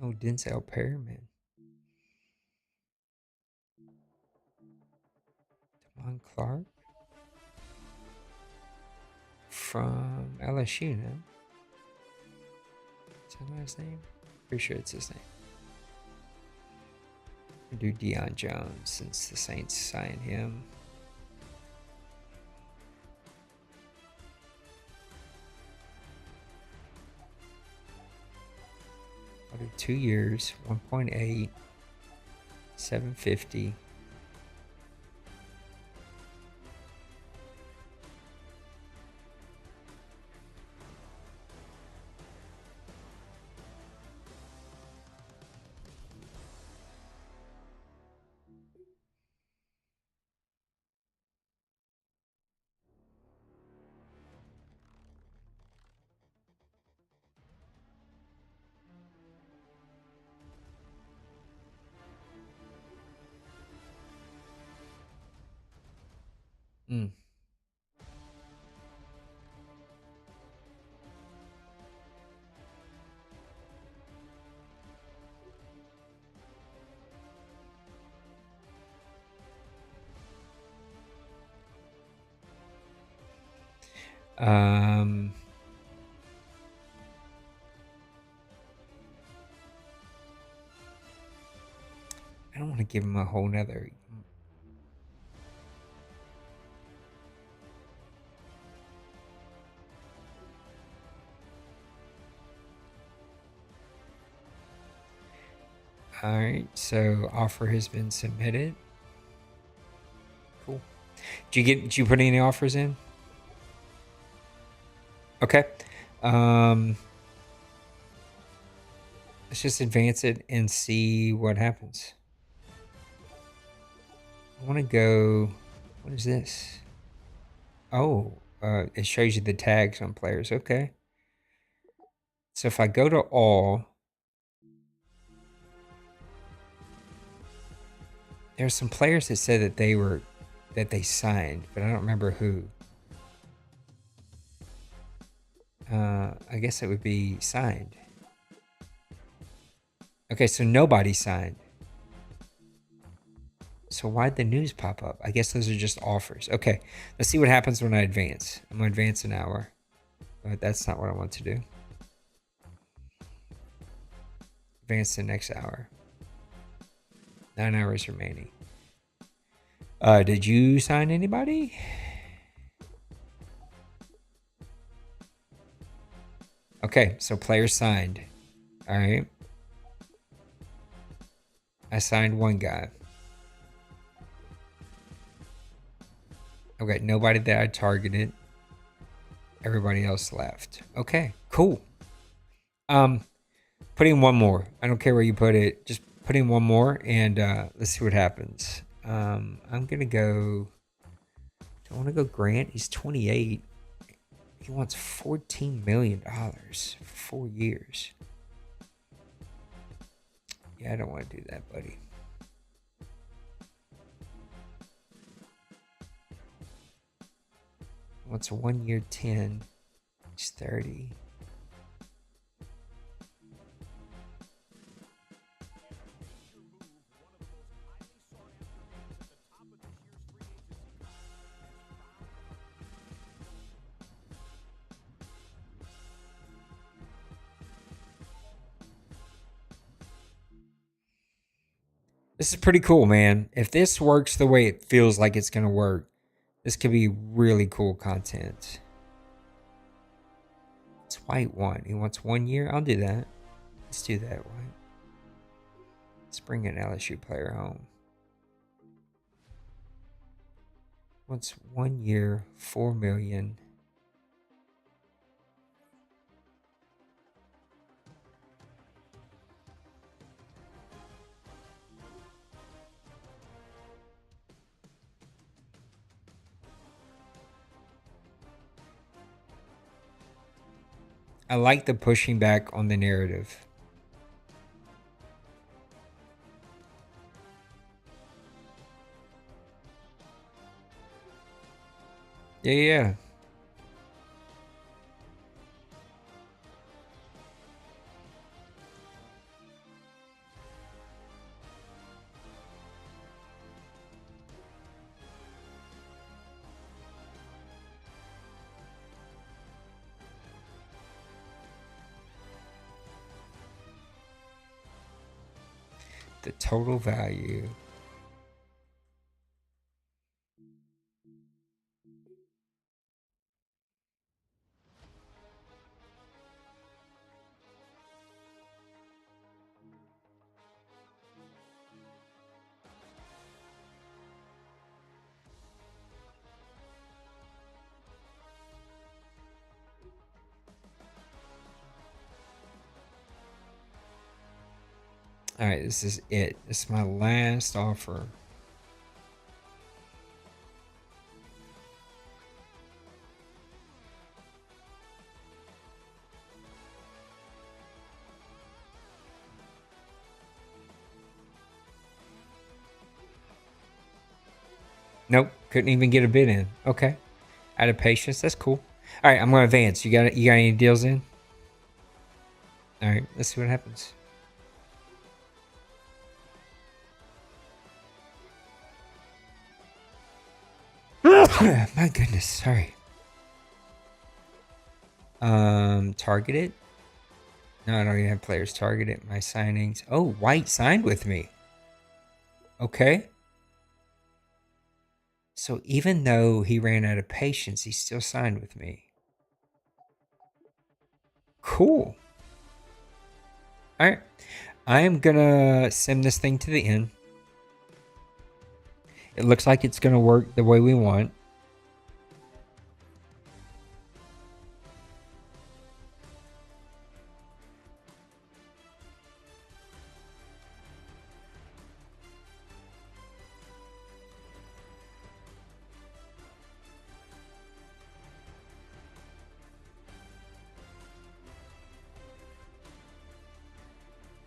Oh, Denzel Perryman. Devon Clark. From LSU, no? Is that last name? Pretty sure it's his name. We'll do Deion Jones since the Saints signed him. I'll do 2 years, 1.8, 750. Mm. Um, I don't want to give him a whole nother. All right, so offer has been submitted. Cool. Did you put any offers in? Okay. Um, let's just advance it and see what happens. I want to go. What is this? Oh, it shows you the tags on players. Okay. So if I go to all, there's some players that said that they signed, but I don't remember who. I guess it would be signed. Okay, so nobody signed. So why'd the news pop up? I guess those are just offers. Okay, let's see what happens when I advance. I'm gonna advance an hour, but that's not what I want to do. Advance the next hour. 9 hours remaining. Did you sign anybody? Okay, so players signed. All right. I signed one guy. Okay, nobody that I targeted. Everybody else left. Okay, cool. Put in one more. I don't care where you put it. Just put in one more and let's see what happens. I'm gonna go. Do I want to go Grant? He's 28. He wants $14 million for 4 years. Yeah, I don't want to do that, buddy. He wants a 1 year 10. He's 30. This is pretty cool, man. If this works the way it feels like it's going to work, this could be really cool content. It's White one. He wants 1 year. I'll do that. Let's do that, White. Let's bring an LSU player home. Wants 1 year, 4 million. I like the pushing back on the narrative. Yeah. The total value. All right, this is it. This is my last offer. Nope. Couldn't even get a bid in. Okay. Out of patience. That's cool. All right, I'm going to advance. You got any deals in? All right, let's see what happens. My goodness, sorry. Targeted? No, I don't even have players targeted. My signings. Oh, White signed with me. Okay. So even though he ran out of patience, he still signed with me. Cool. All right. I am going to send this thing to the end. It looks like it's going to work the way we want.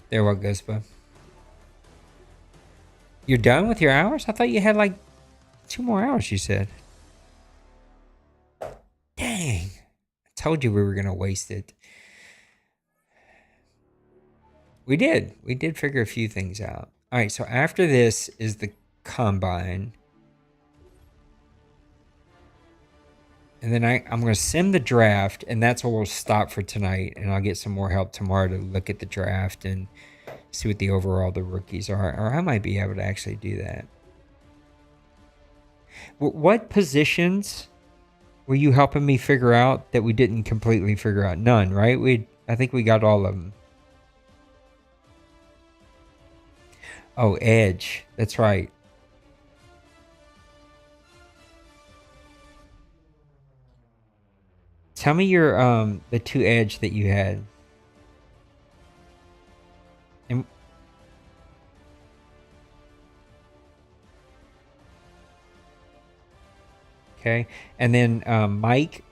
There what goes, bud. You're done with your hours? I thought you had like 2 more hours, you said. Dang. I told you we were going to waste it. We did. We did figure a few things out. All right, so after this is the combine. And then I'm going to sim the draft, and that's where we'll stop for tonight. And I'll get some more help tomorrow to look at the draft and see what the overall the rookies are. Or I might be able to actually do that. What positions were you helping me figure out that we didn't completely figure out? None, right? I think we got all of them. Oh, edge. That's right. Tell me your the 2 edge that you had. And okay. And then Mike.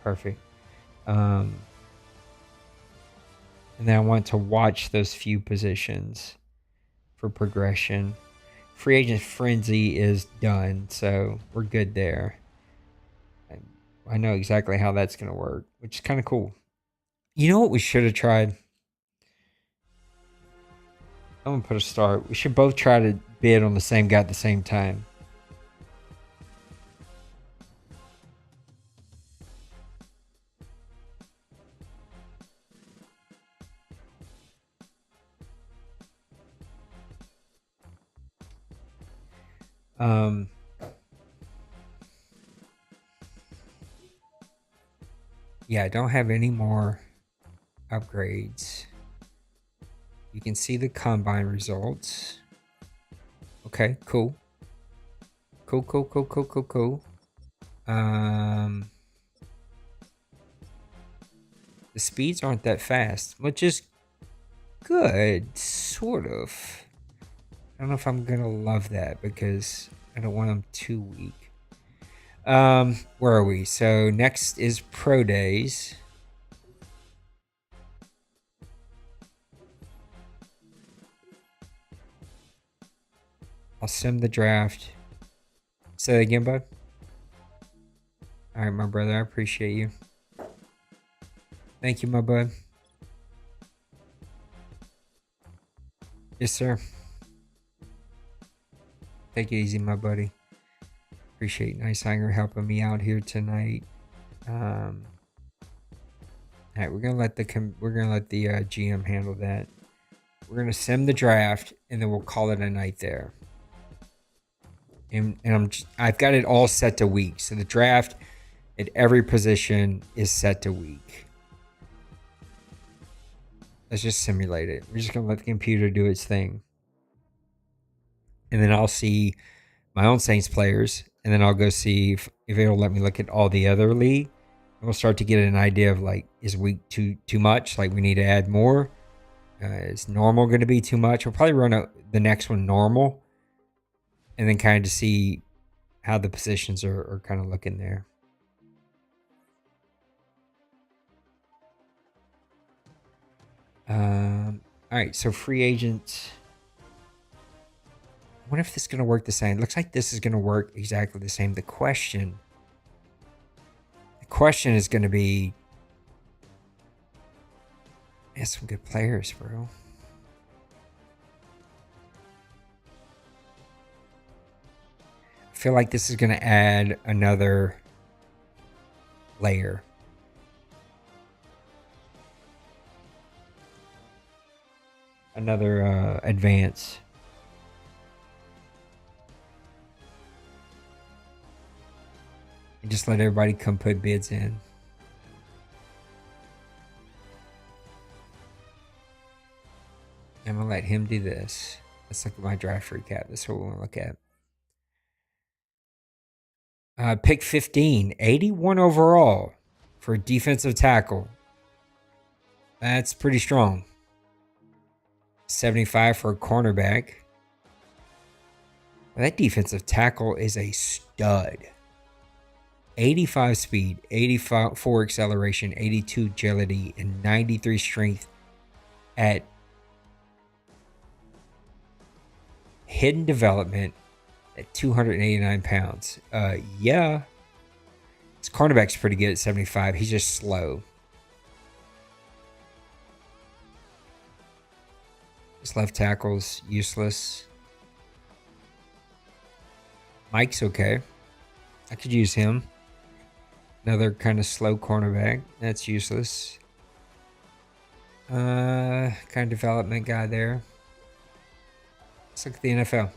Perfect. And then I want to watch those few positions for progression. Free agent frenzy is done, so we're good there. I know exactly how that's going to work, which is kind of cool. You know what we should have tried? I'm going to put a start. We should both try to bid on the same guy at the same time. Yeah, I don't have any more upgrades. You can see the combine results. Okay, cool. Cool. The speeds aren't that fast, which is good, sort of. I don't know if I'm gonna love that because I don't want them too weak. Where are we? So next is Pro Days. I'll sim the draft. Say that again, bud. All right, my brother. I appreciate you. Thank you, my bud. Yes, sir. Take it easy, my buddy. Appreciate Nice Hanger helping me out here tonight. All right, we're gonna let the GM handle that. We're gonna sim the draft, and then we'll call it a night there. And I've got it all set to week. So the draft at every position is set to week. Let's just simulate it. We're just gonna let the computer do its thing, and then I'll see my own Saints players, and then I'll go see if it'll let me look at all the other league. And we'll start to get an idea of like, is week too much? Like we need to add more. Is normal going to be too much? We'll probably run the next one normal, and then kind of see how the positions are kind of looking there. All All right, so free agent. I wonder if this is going to work the same. Looks like this is going to work exactly the same. The question is going to be, man, some good players, bro. I feel like this is going to add another layer. Another advance. And just let everybody come put bids in. I'm going to let him do this. Let's look at my draft recap. That's what we want to look at. Pick 15, 81 overall for a defensive tackle. That's pretty strong. 75 for a cornerback. Well, that defensive tackle is a stud. 85 speed, 84 acceleration, 82 agility, and 93 strength at hidden development at 289 pounds. Yeah. His cornerback's pretty good at 75. He's just slow. His left tackle's useless. Mike's okay. I could use him. Another kind of slow cornerback. That's useless. Kind of development guy there. Let's look at the NFL.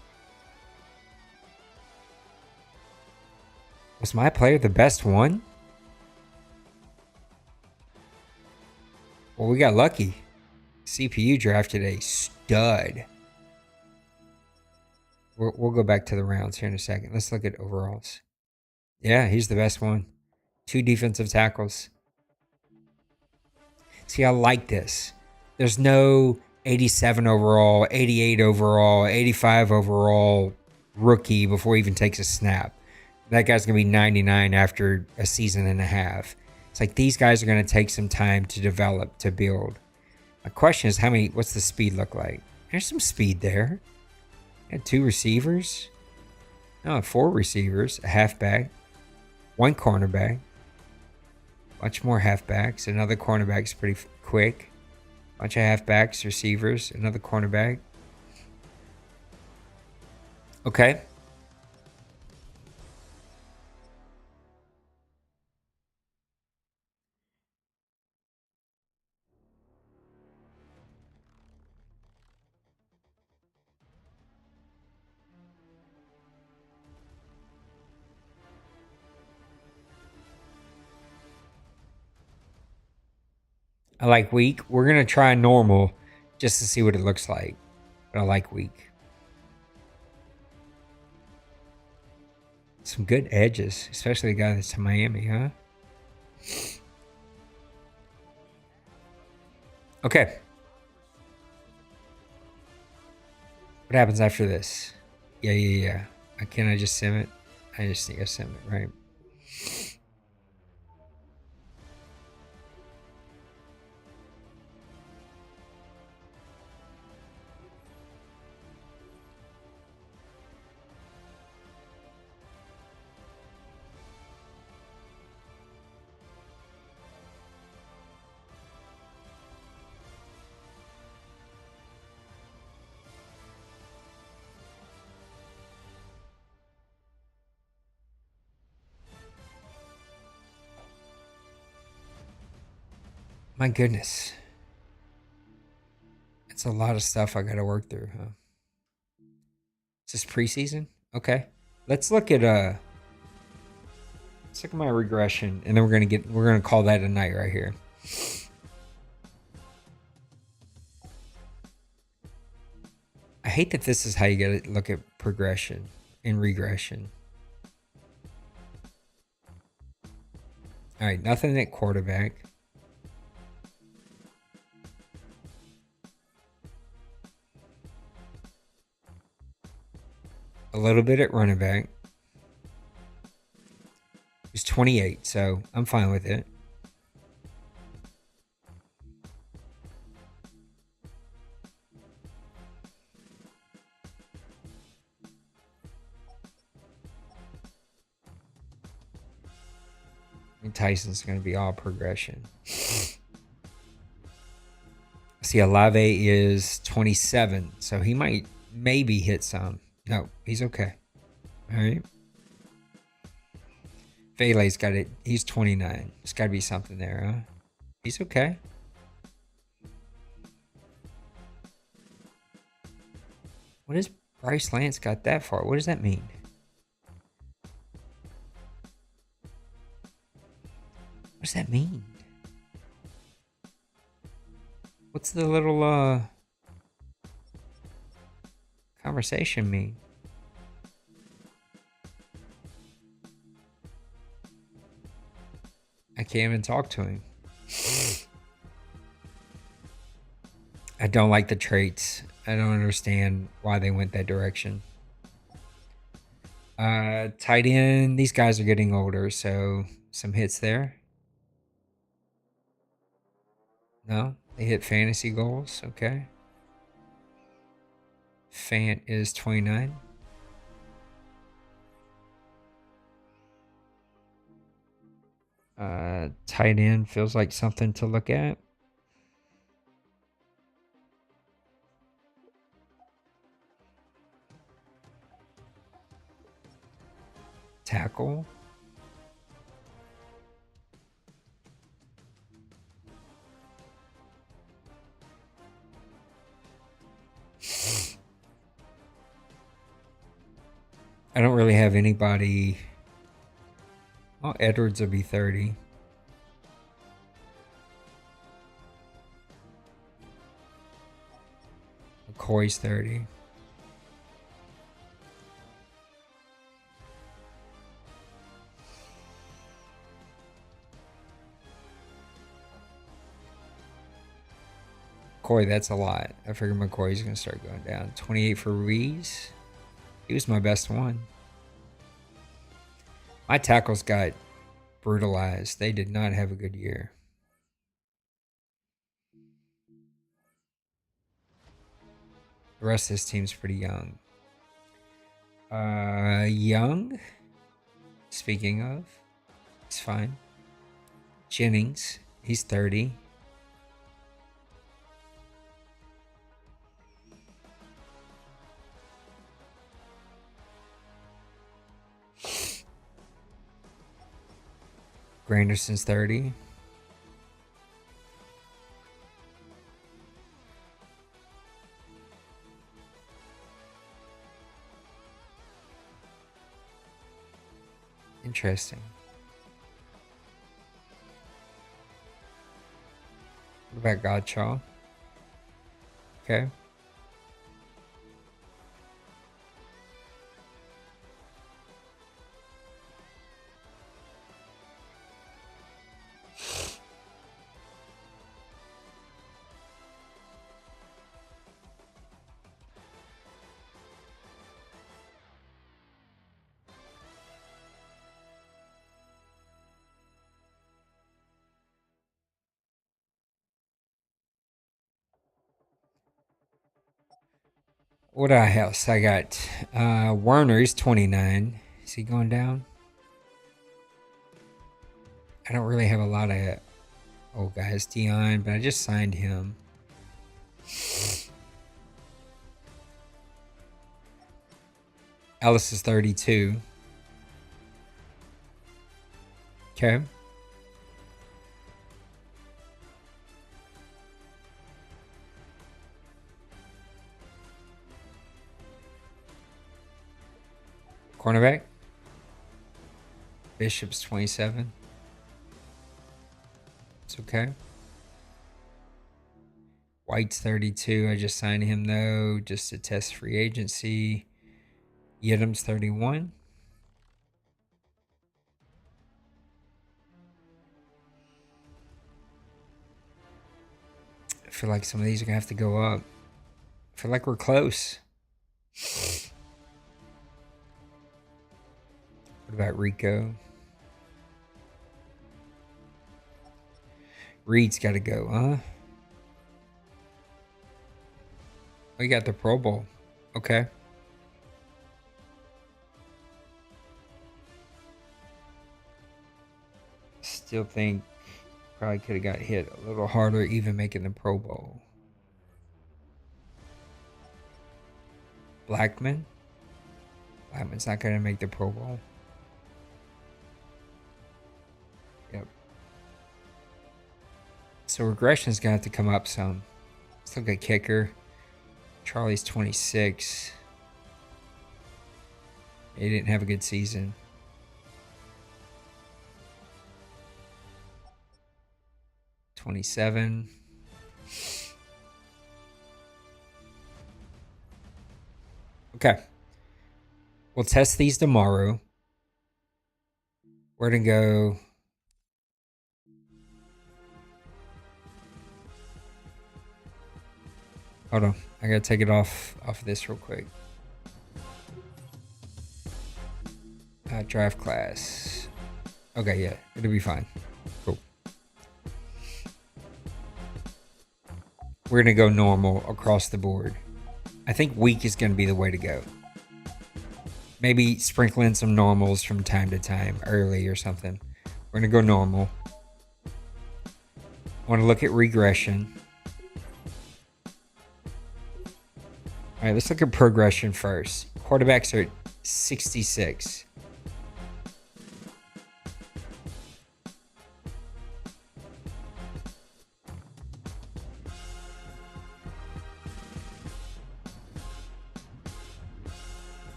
Was my player the best one? Well, we got lucky. CPU drafted a stud. We'll go back to the rounds here in a second. Let's look at overalls. Yeah, he's the best one. 2 defensive tackles. See, I like this. There's no 87 overall, 88 overall, 85 overall rookie before he even takes a snap. That guy's going to be 99 after a season and a half. It's like these guys are going to take some time to develop, to build. My question is, what's the speed look like? There's some speed there. Got 2 receivers. No, 4 receivers, a halfback, 1 cornerback. Bunch more halfbacks. Another cornerback's pretty quick. Bunch of halfbacks, receivers, another cornerback. Okay. I like weak. We're going to try normal just to see what it looks like. But I like weak. Some good edges, especially the guy that's to Miami, huh? Okay. What happens after this? Yeah. Can I just sim it? I just need to sim it, right? My goodness. It's a lot of stuff I got to work through, huh? Is this preseason? Okay. Let's look at my regression, and then we're gonna call that a night right here. I hate that this is how you gotta look at progression and regression. All right, nothing at quarterback. A little bit at running back. He's 28, so I'm fine with it. And Tyson's going to be all progression. See, Alave is 27, so he might maybe hit some. No, he's okay. All right. Vele's got it. He's 29. There's got to be something there, huh? He's okay. What is Bryce Lance got that far? What does that mean? What does that mean? What's the little conversation mean? I can't even talk to him. I don't like the traits. I don't understand why they went that direction. Tight end. These guys are getting older, so some hits there. No, they hit fantasy goals. Okay. Fant is 29. Tight end feels like something to look at. Tackle. I don't really have anybody. Oh, Edwards will be 30. McCoy's 30. McCoy, that's a lot. I figured McCoy's going to start going down. 28 for Ruiz. He was my best one. My tackles got brutalized. They did not have a good year. The rest of this team's pretty young. Young. Speaking of, he's fine. Jennings, he's 30. Granderson's 30. Interesting. What about Godshaw? Okay. What else? I got Werner, he's 29. Is he going down? I don't really have a lot of old guys. Dion, but I just signed him. Ellis is 32. Okay. Cornerback. Bishop's 27. It's okay. White's 32. I just signed him though, just to test free agency. Yedam's 31. I feel like some of these are gonna have to go up. I feel like we're close. What about Rico? Reed's got to go, huh? We got the Pro Bowl. Okay. still think probably could have got hit a little harder even making the Pro Bowl. Blackman's not going to make the Pro Bowl. Yep. So regression's going to have to come up some. Let's look at kicker. Charlie's 26. He didn't have a good season. $27. Okay. We'll test these tomorrow. We're going to go. Hold on. I got to take it off of this real quick. Draft class. Okay, yeah. It'll be fine. Cool. We're going to go normal across the board. I think weak is going to be the way to go. Maybe sprinkle in some normals from time to time, early or something. We're going to go normal. I want to look at regression. All right, let's look at progression first. Quarterbacks are at 66.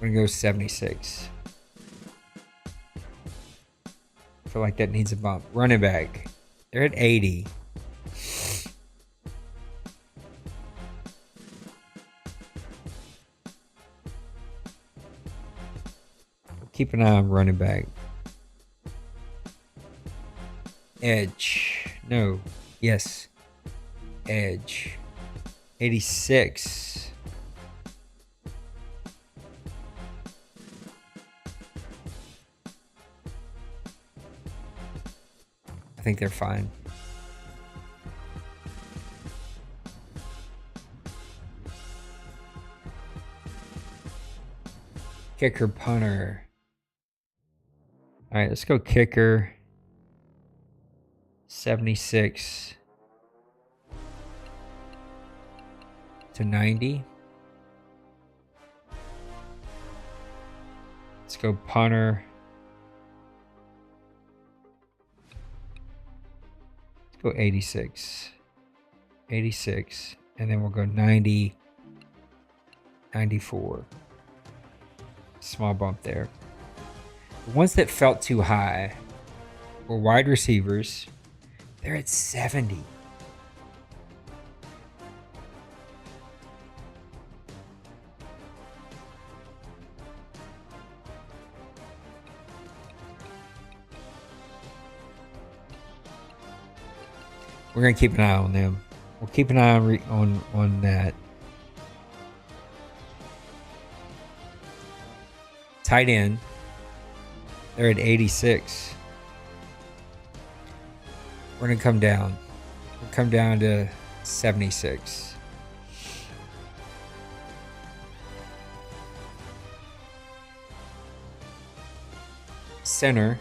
I'm going to go 76. I feel like that needs a bump. Running back. They're at 80. Keep an eye on running back. Edge. No. Yes. Edge. 86. I think they're fine. Kicker, punter. All right, let's go kicker. 76 to 90. Let's go punter. Go 86, 86, and then we'll go 90, 94. Small bump there. The ones that felt too high were wide receivers. They're at 70. We're going to keep an eye on them. We'll keep an eye on that. Tight end. They're at 86. We're going to come down. We'll come down to 76. Center.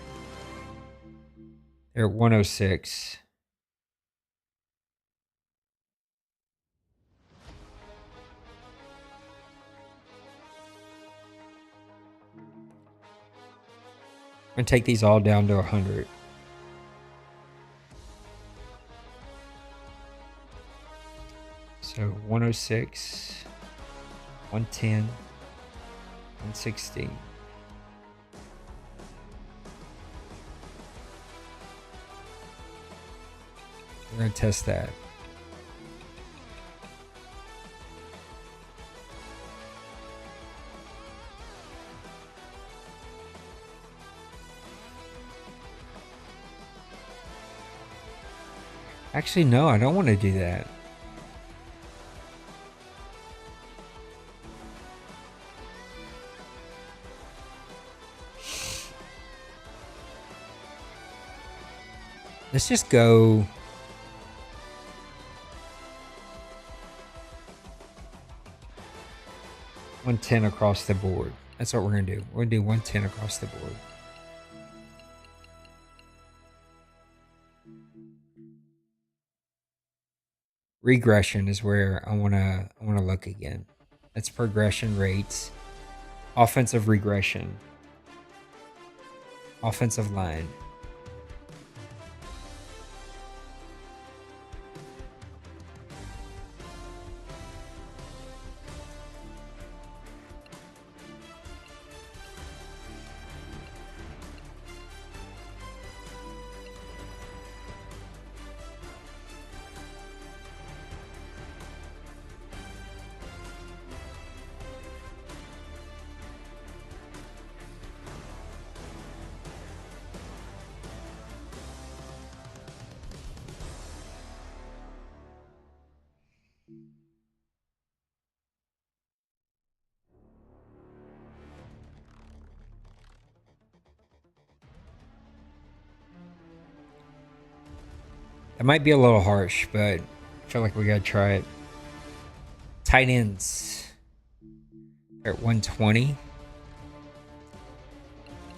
They're at 106. I'm going to take these all down to 100. So 106, 110, 116. We're going to test that. Actually, no, I don't want to do that. Let's just go. $110 across the board. That's what we're going to do. We're going to do 110 across the board. Regression is where I want to look again. That's progression rates. Offensive regression. Offensive line. It might be a little harsh, but I feel like we gotta try it. Tight ends are at 120.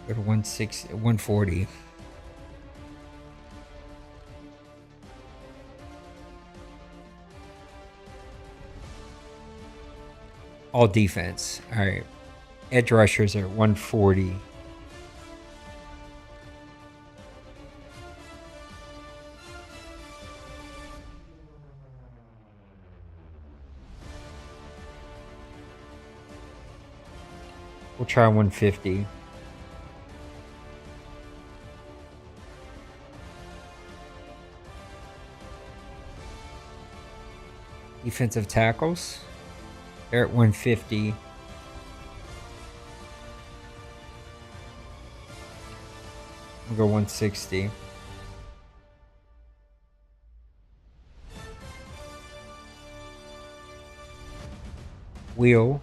Go to 160, 140. All defense. All right. Edge rushers are at 140. We'll try 150. Defensive tackles, they're at 150. We'll go 160. Wheel.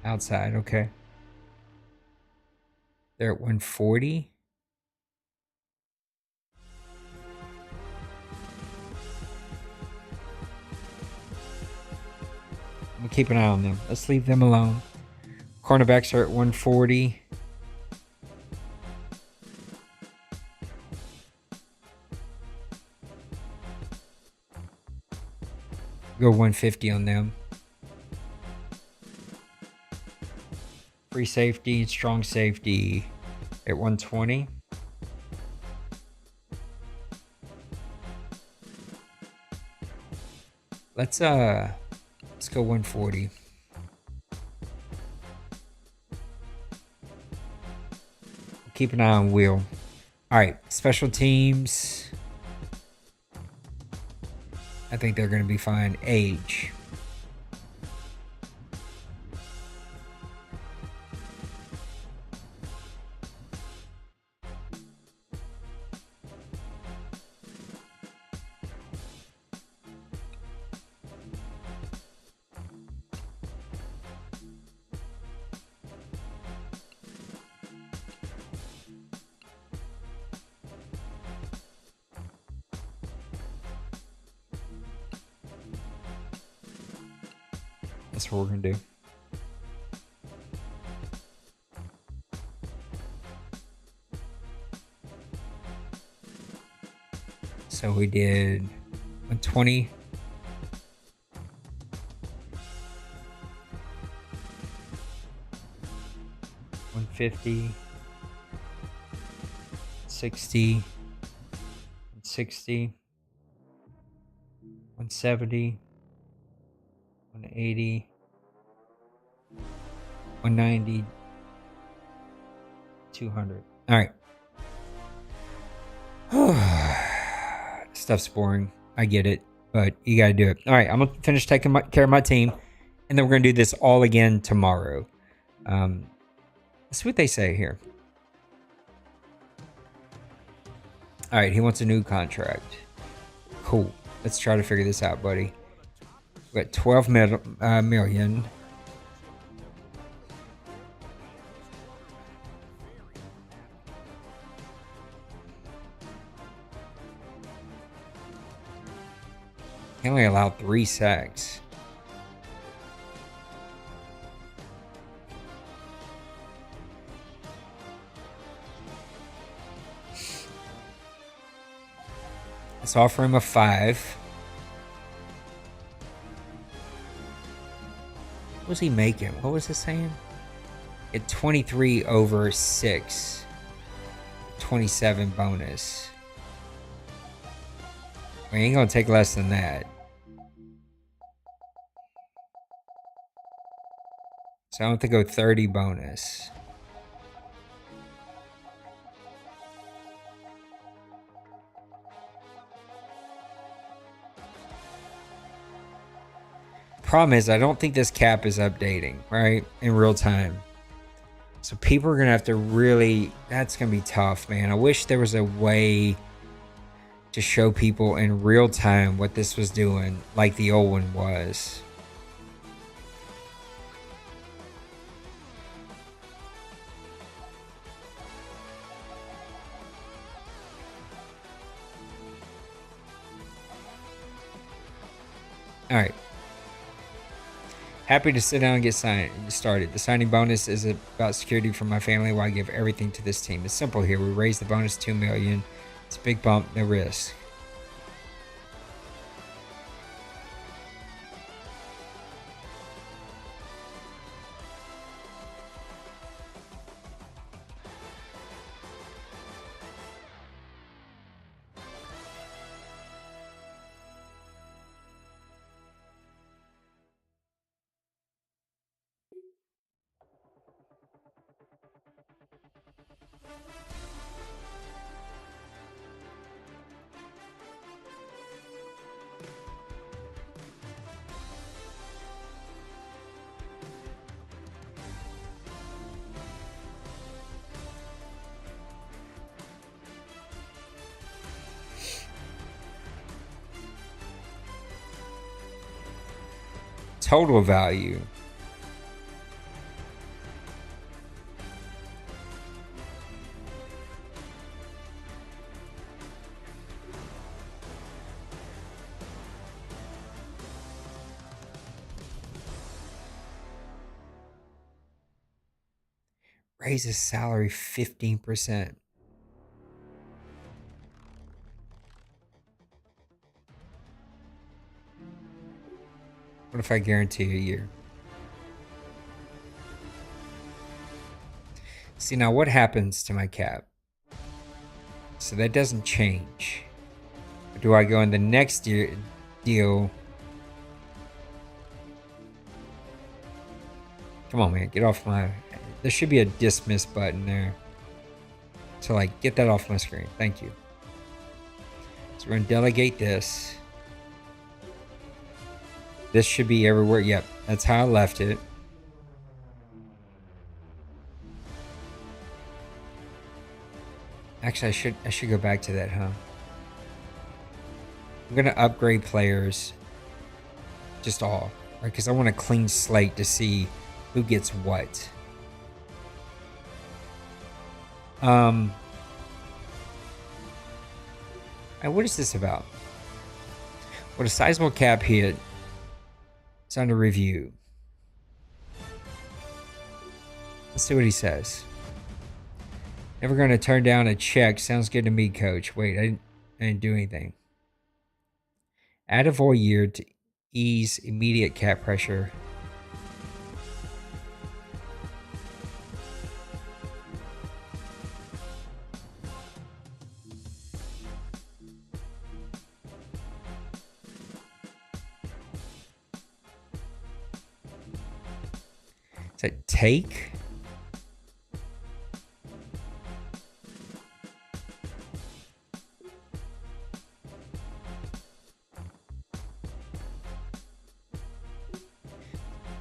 Outside, okay. They're at 140. We'll keep an eye on them. Let's leave them alone. Cornerbacks are at 140. Go 150 on them. Free safety and strong safety at 120. Let's go 140. Keep an eye on Wheel. All right, special teams. I think they're going to be fine. Age. That's what we're going to do. So we did 120. $150, $60, $60, $170, $180, $190, $200. All right. Stuff's boring. I get it, but you got to do it. All right. I'm going to finish taking care of my team, and then we're going to do this all again tomorrow. That's what they say here. All right. He wants a new contract. Cool. Let's try to figure this out, buddy. We got 12 million. He only allowed 3 sacks. Let's offer him a 5. What was he making? What was it saying? At 23 over 6. 27 bonus. We ain't gonna take less than that. So I don't think go 30 bonus. Problem is, I don't think this cap is updating, right? In real time. So people are gonna have to really, that's gonna be tough, man. I wish there was a way to show people in real time what this was doing, like the old one was. All right. Happy to sit down and get started. The signing bonus is about security for my family while I give everything to this team. It's simple here. We raise the bonus $2 million. It's a big bump, no risk. Total value. Raise his salary 15%. What if I guarantee a year? See, now what happens to my cap? So that doesn't change. Do I go in the next deal? Come on, man. Get off my... There should be a dismiss button there. So, like, get that off my screen. Thank you. So we're going to delegate this. This should be everywhere. Yep, that's how I left it. Actually, I should go back to that, huh? I'm gonna upgrade players, just all, right? Because I want a clean slate to see who gets what. And what is this about? What a sizable cap hit. It's under review. Let's see what he says. Never going to turn down a check. Sounds good to me, coach. Wait, I didn't do anything. Add a void year to ease immediate cap pressure. Is that take?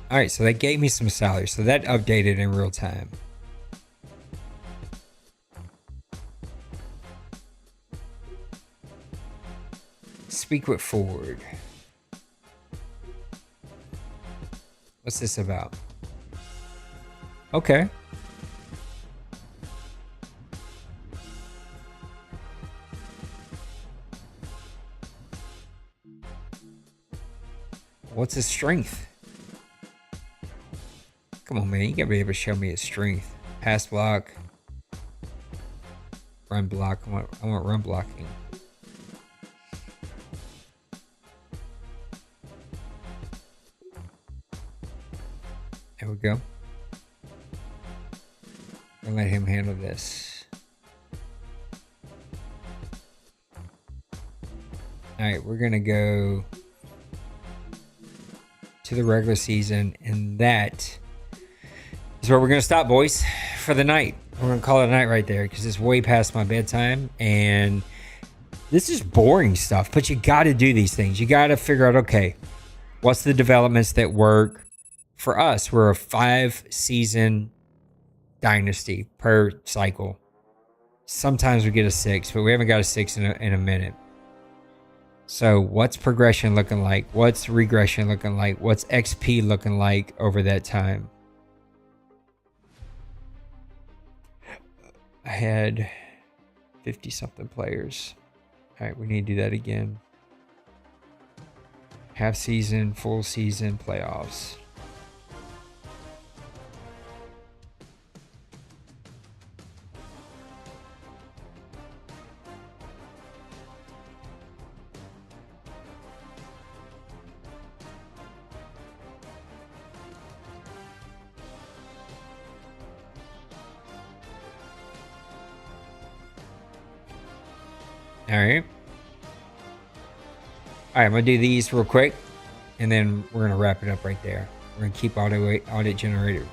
All right, so that gave me some salary. So that updated in real time. Speak with Ford. What's this about? Okay. What's his strength? Come on, man. You gotta be able to show me his strength. Pass block. Run block. I want run blocking. There we go. I'll let him handle this. All right, we're going to go to the regular season, and that is where we're going to stop, boys, for the night. We're going to call it a night right there because it's way past my bedtime, and this is boring stuff, but you got to do these things. You got to figure out, okay, what's the developments that work for us? We're a 5-season dynasty per cycle. Sometimes we get a 6, but we haven't got a 6 in a minute. So what's progression looking like? What's regression looking like? What's XP looking like over that time? I had 50 something players. All right, we need to do that again. Half season, full season, playoffs. All right. All right, I'm going to do these real quick, and then we're going to wrap it up right there. We're going to keep audit generator.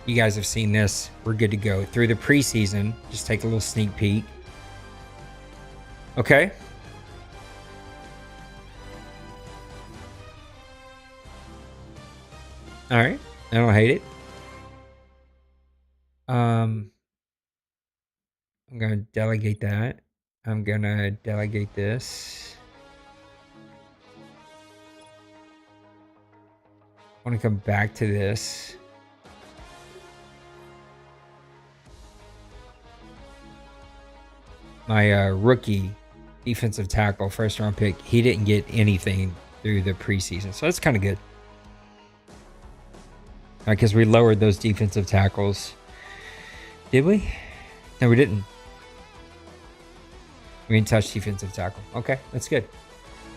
You guys have seen this. We're good to go. Through the preseason, just take a little sneak peek. Okay. All right. I don't hate it. I'm going to delegate that. I'm going to delegate this. I want to come back to this. My rookie defensive tackle, first round pick, he didn't get anything through the preseason. So that's kind of good. Because we lowered those defensive tackles. Did we? No, we didn't. We didn't touch defensive tackle. Okay, that's good.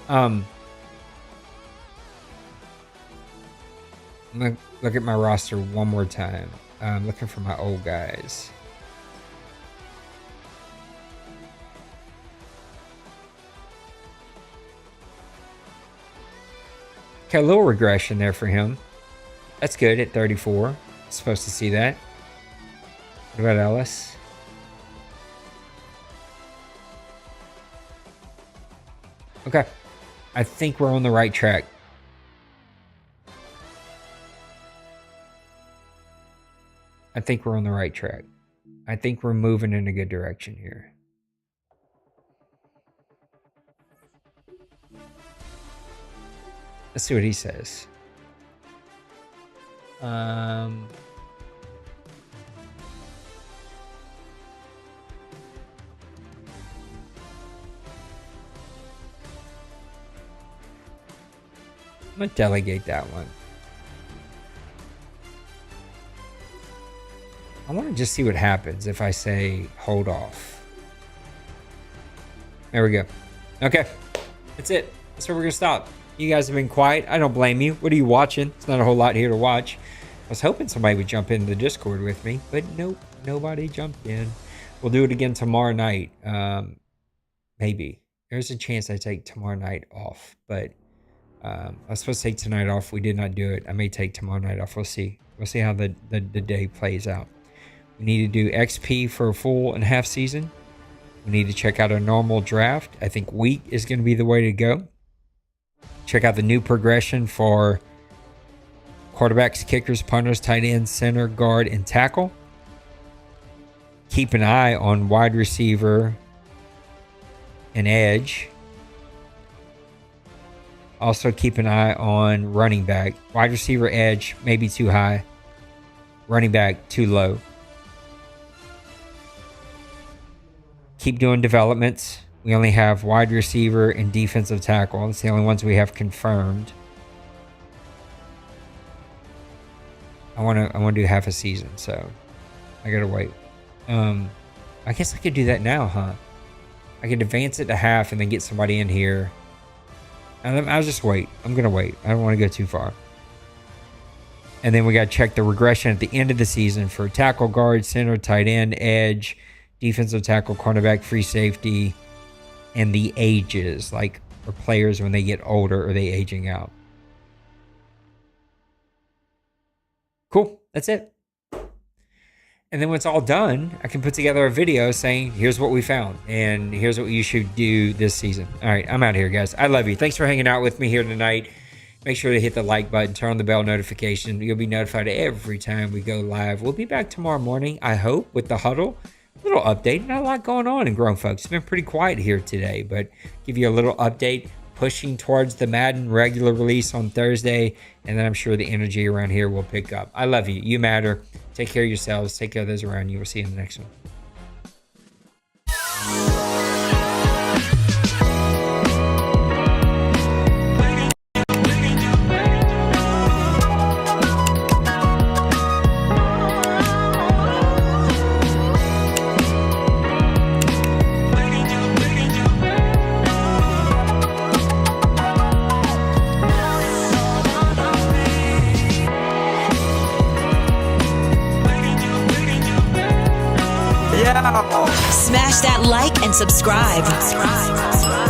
I'm gonna look at my roster one more time. I'm looking for my old guys. Okay, a little regression there for him. That's good at 34. Supposed to see that. What about Ellis? Okay. I think we're on the right track. I think we're on the right track. I think we're moving in a good direction here. Let's see what he says. I'm going to delegate that one. I want to just see what happens if I say hold off. There we go. Okay. That's it. That's where we're going to stop. You guys have been quiet. I don't blame you. What are you watching? It's not a whole lot here to watch. I was hoping somebody would jump into the Discord with me, but nope. Nobody jumped in. We'll do it again tomorrow night. Maybe. There's a chance I take tomorrow night off, but I was supposed to take tonight off. We did not do it. I may take tomorrow night off. We'll see. We'll see how the day plays out. We need to do XP for a full and half season. We need to check out a normal draft. I think week is going to be the way to go. Check out the new progression for quarterbacks, kickers, punters, tight ends, center, guard, and tackle. Keep an eye on wide receiver and edge. Also keep an eye on running back. Wide receiver, edge, maybe too high. Running back, too low. Keep doing developments. We only have wide receiver and defensive tackle. It's the only ones we have confirmed. I want to do half a season, so I gotta wait. I guess I could do that now, huh? I could advance it to half and then get somebody in here. And I'll just wait. I'm gonna wait. I don't want to go too far. And then we got to check the regression at the end of the season for tackle, guard, center, tight end, edge, defensive tackle, cornerback, free safety, and the ages, like for players when they get older, are they aging out? Cool. That's it. And then when it's all done, I can put together a video saying, here's what we found and here's what you should do this season. All right, I'm out of here, guys. I love you. Thanks for hanging out with me here tonight. Make sure to hit the like button, turn on the bell notification. You'll be notified every time we go live. We'll be back tomorrow morning, I hope, with the huddle. A little update. Not a lot going on in Grown Folks. It's been pretty quiet here today, but give you a little update, pushing towards the Madden regular release on Thursday, and then I'm sure the energy around here will pick up. I love you. You matter. Take care of yourselves. Take care of those around you. We'll see you in the next one. Smash that like and subscribe.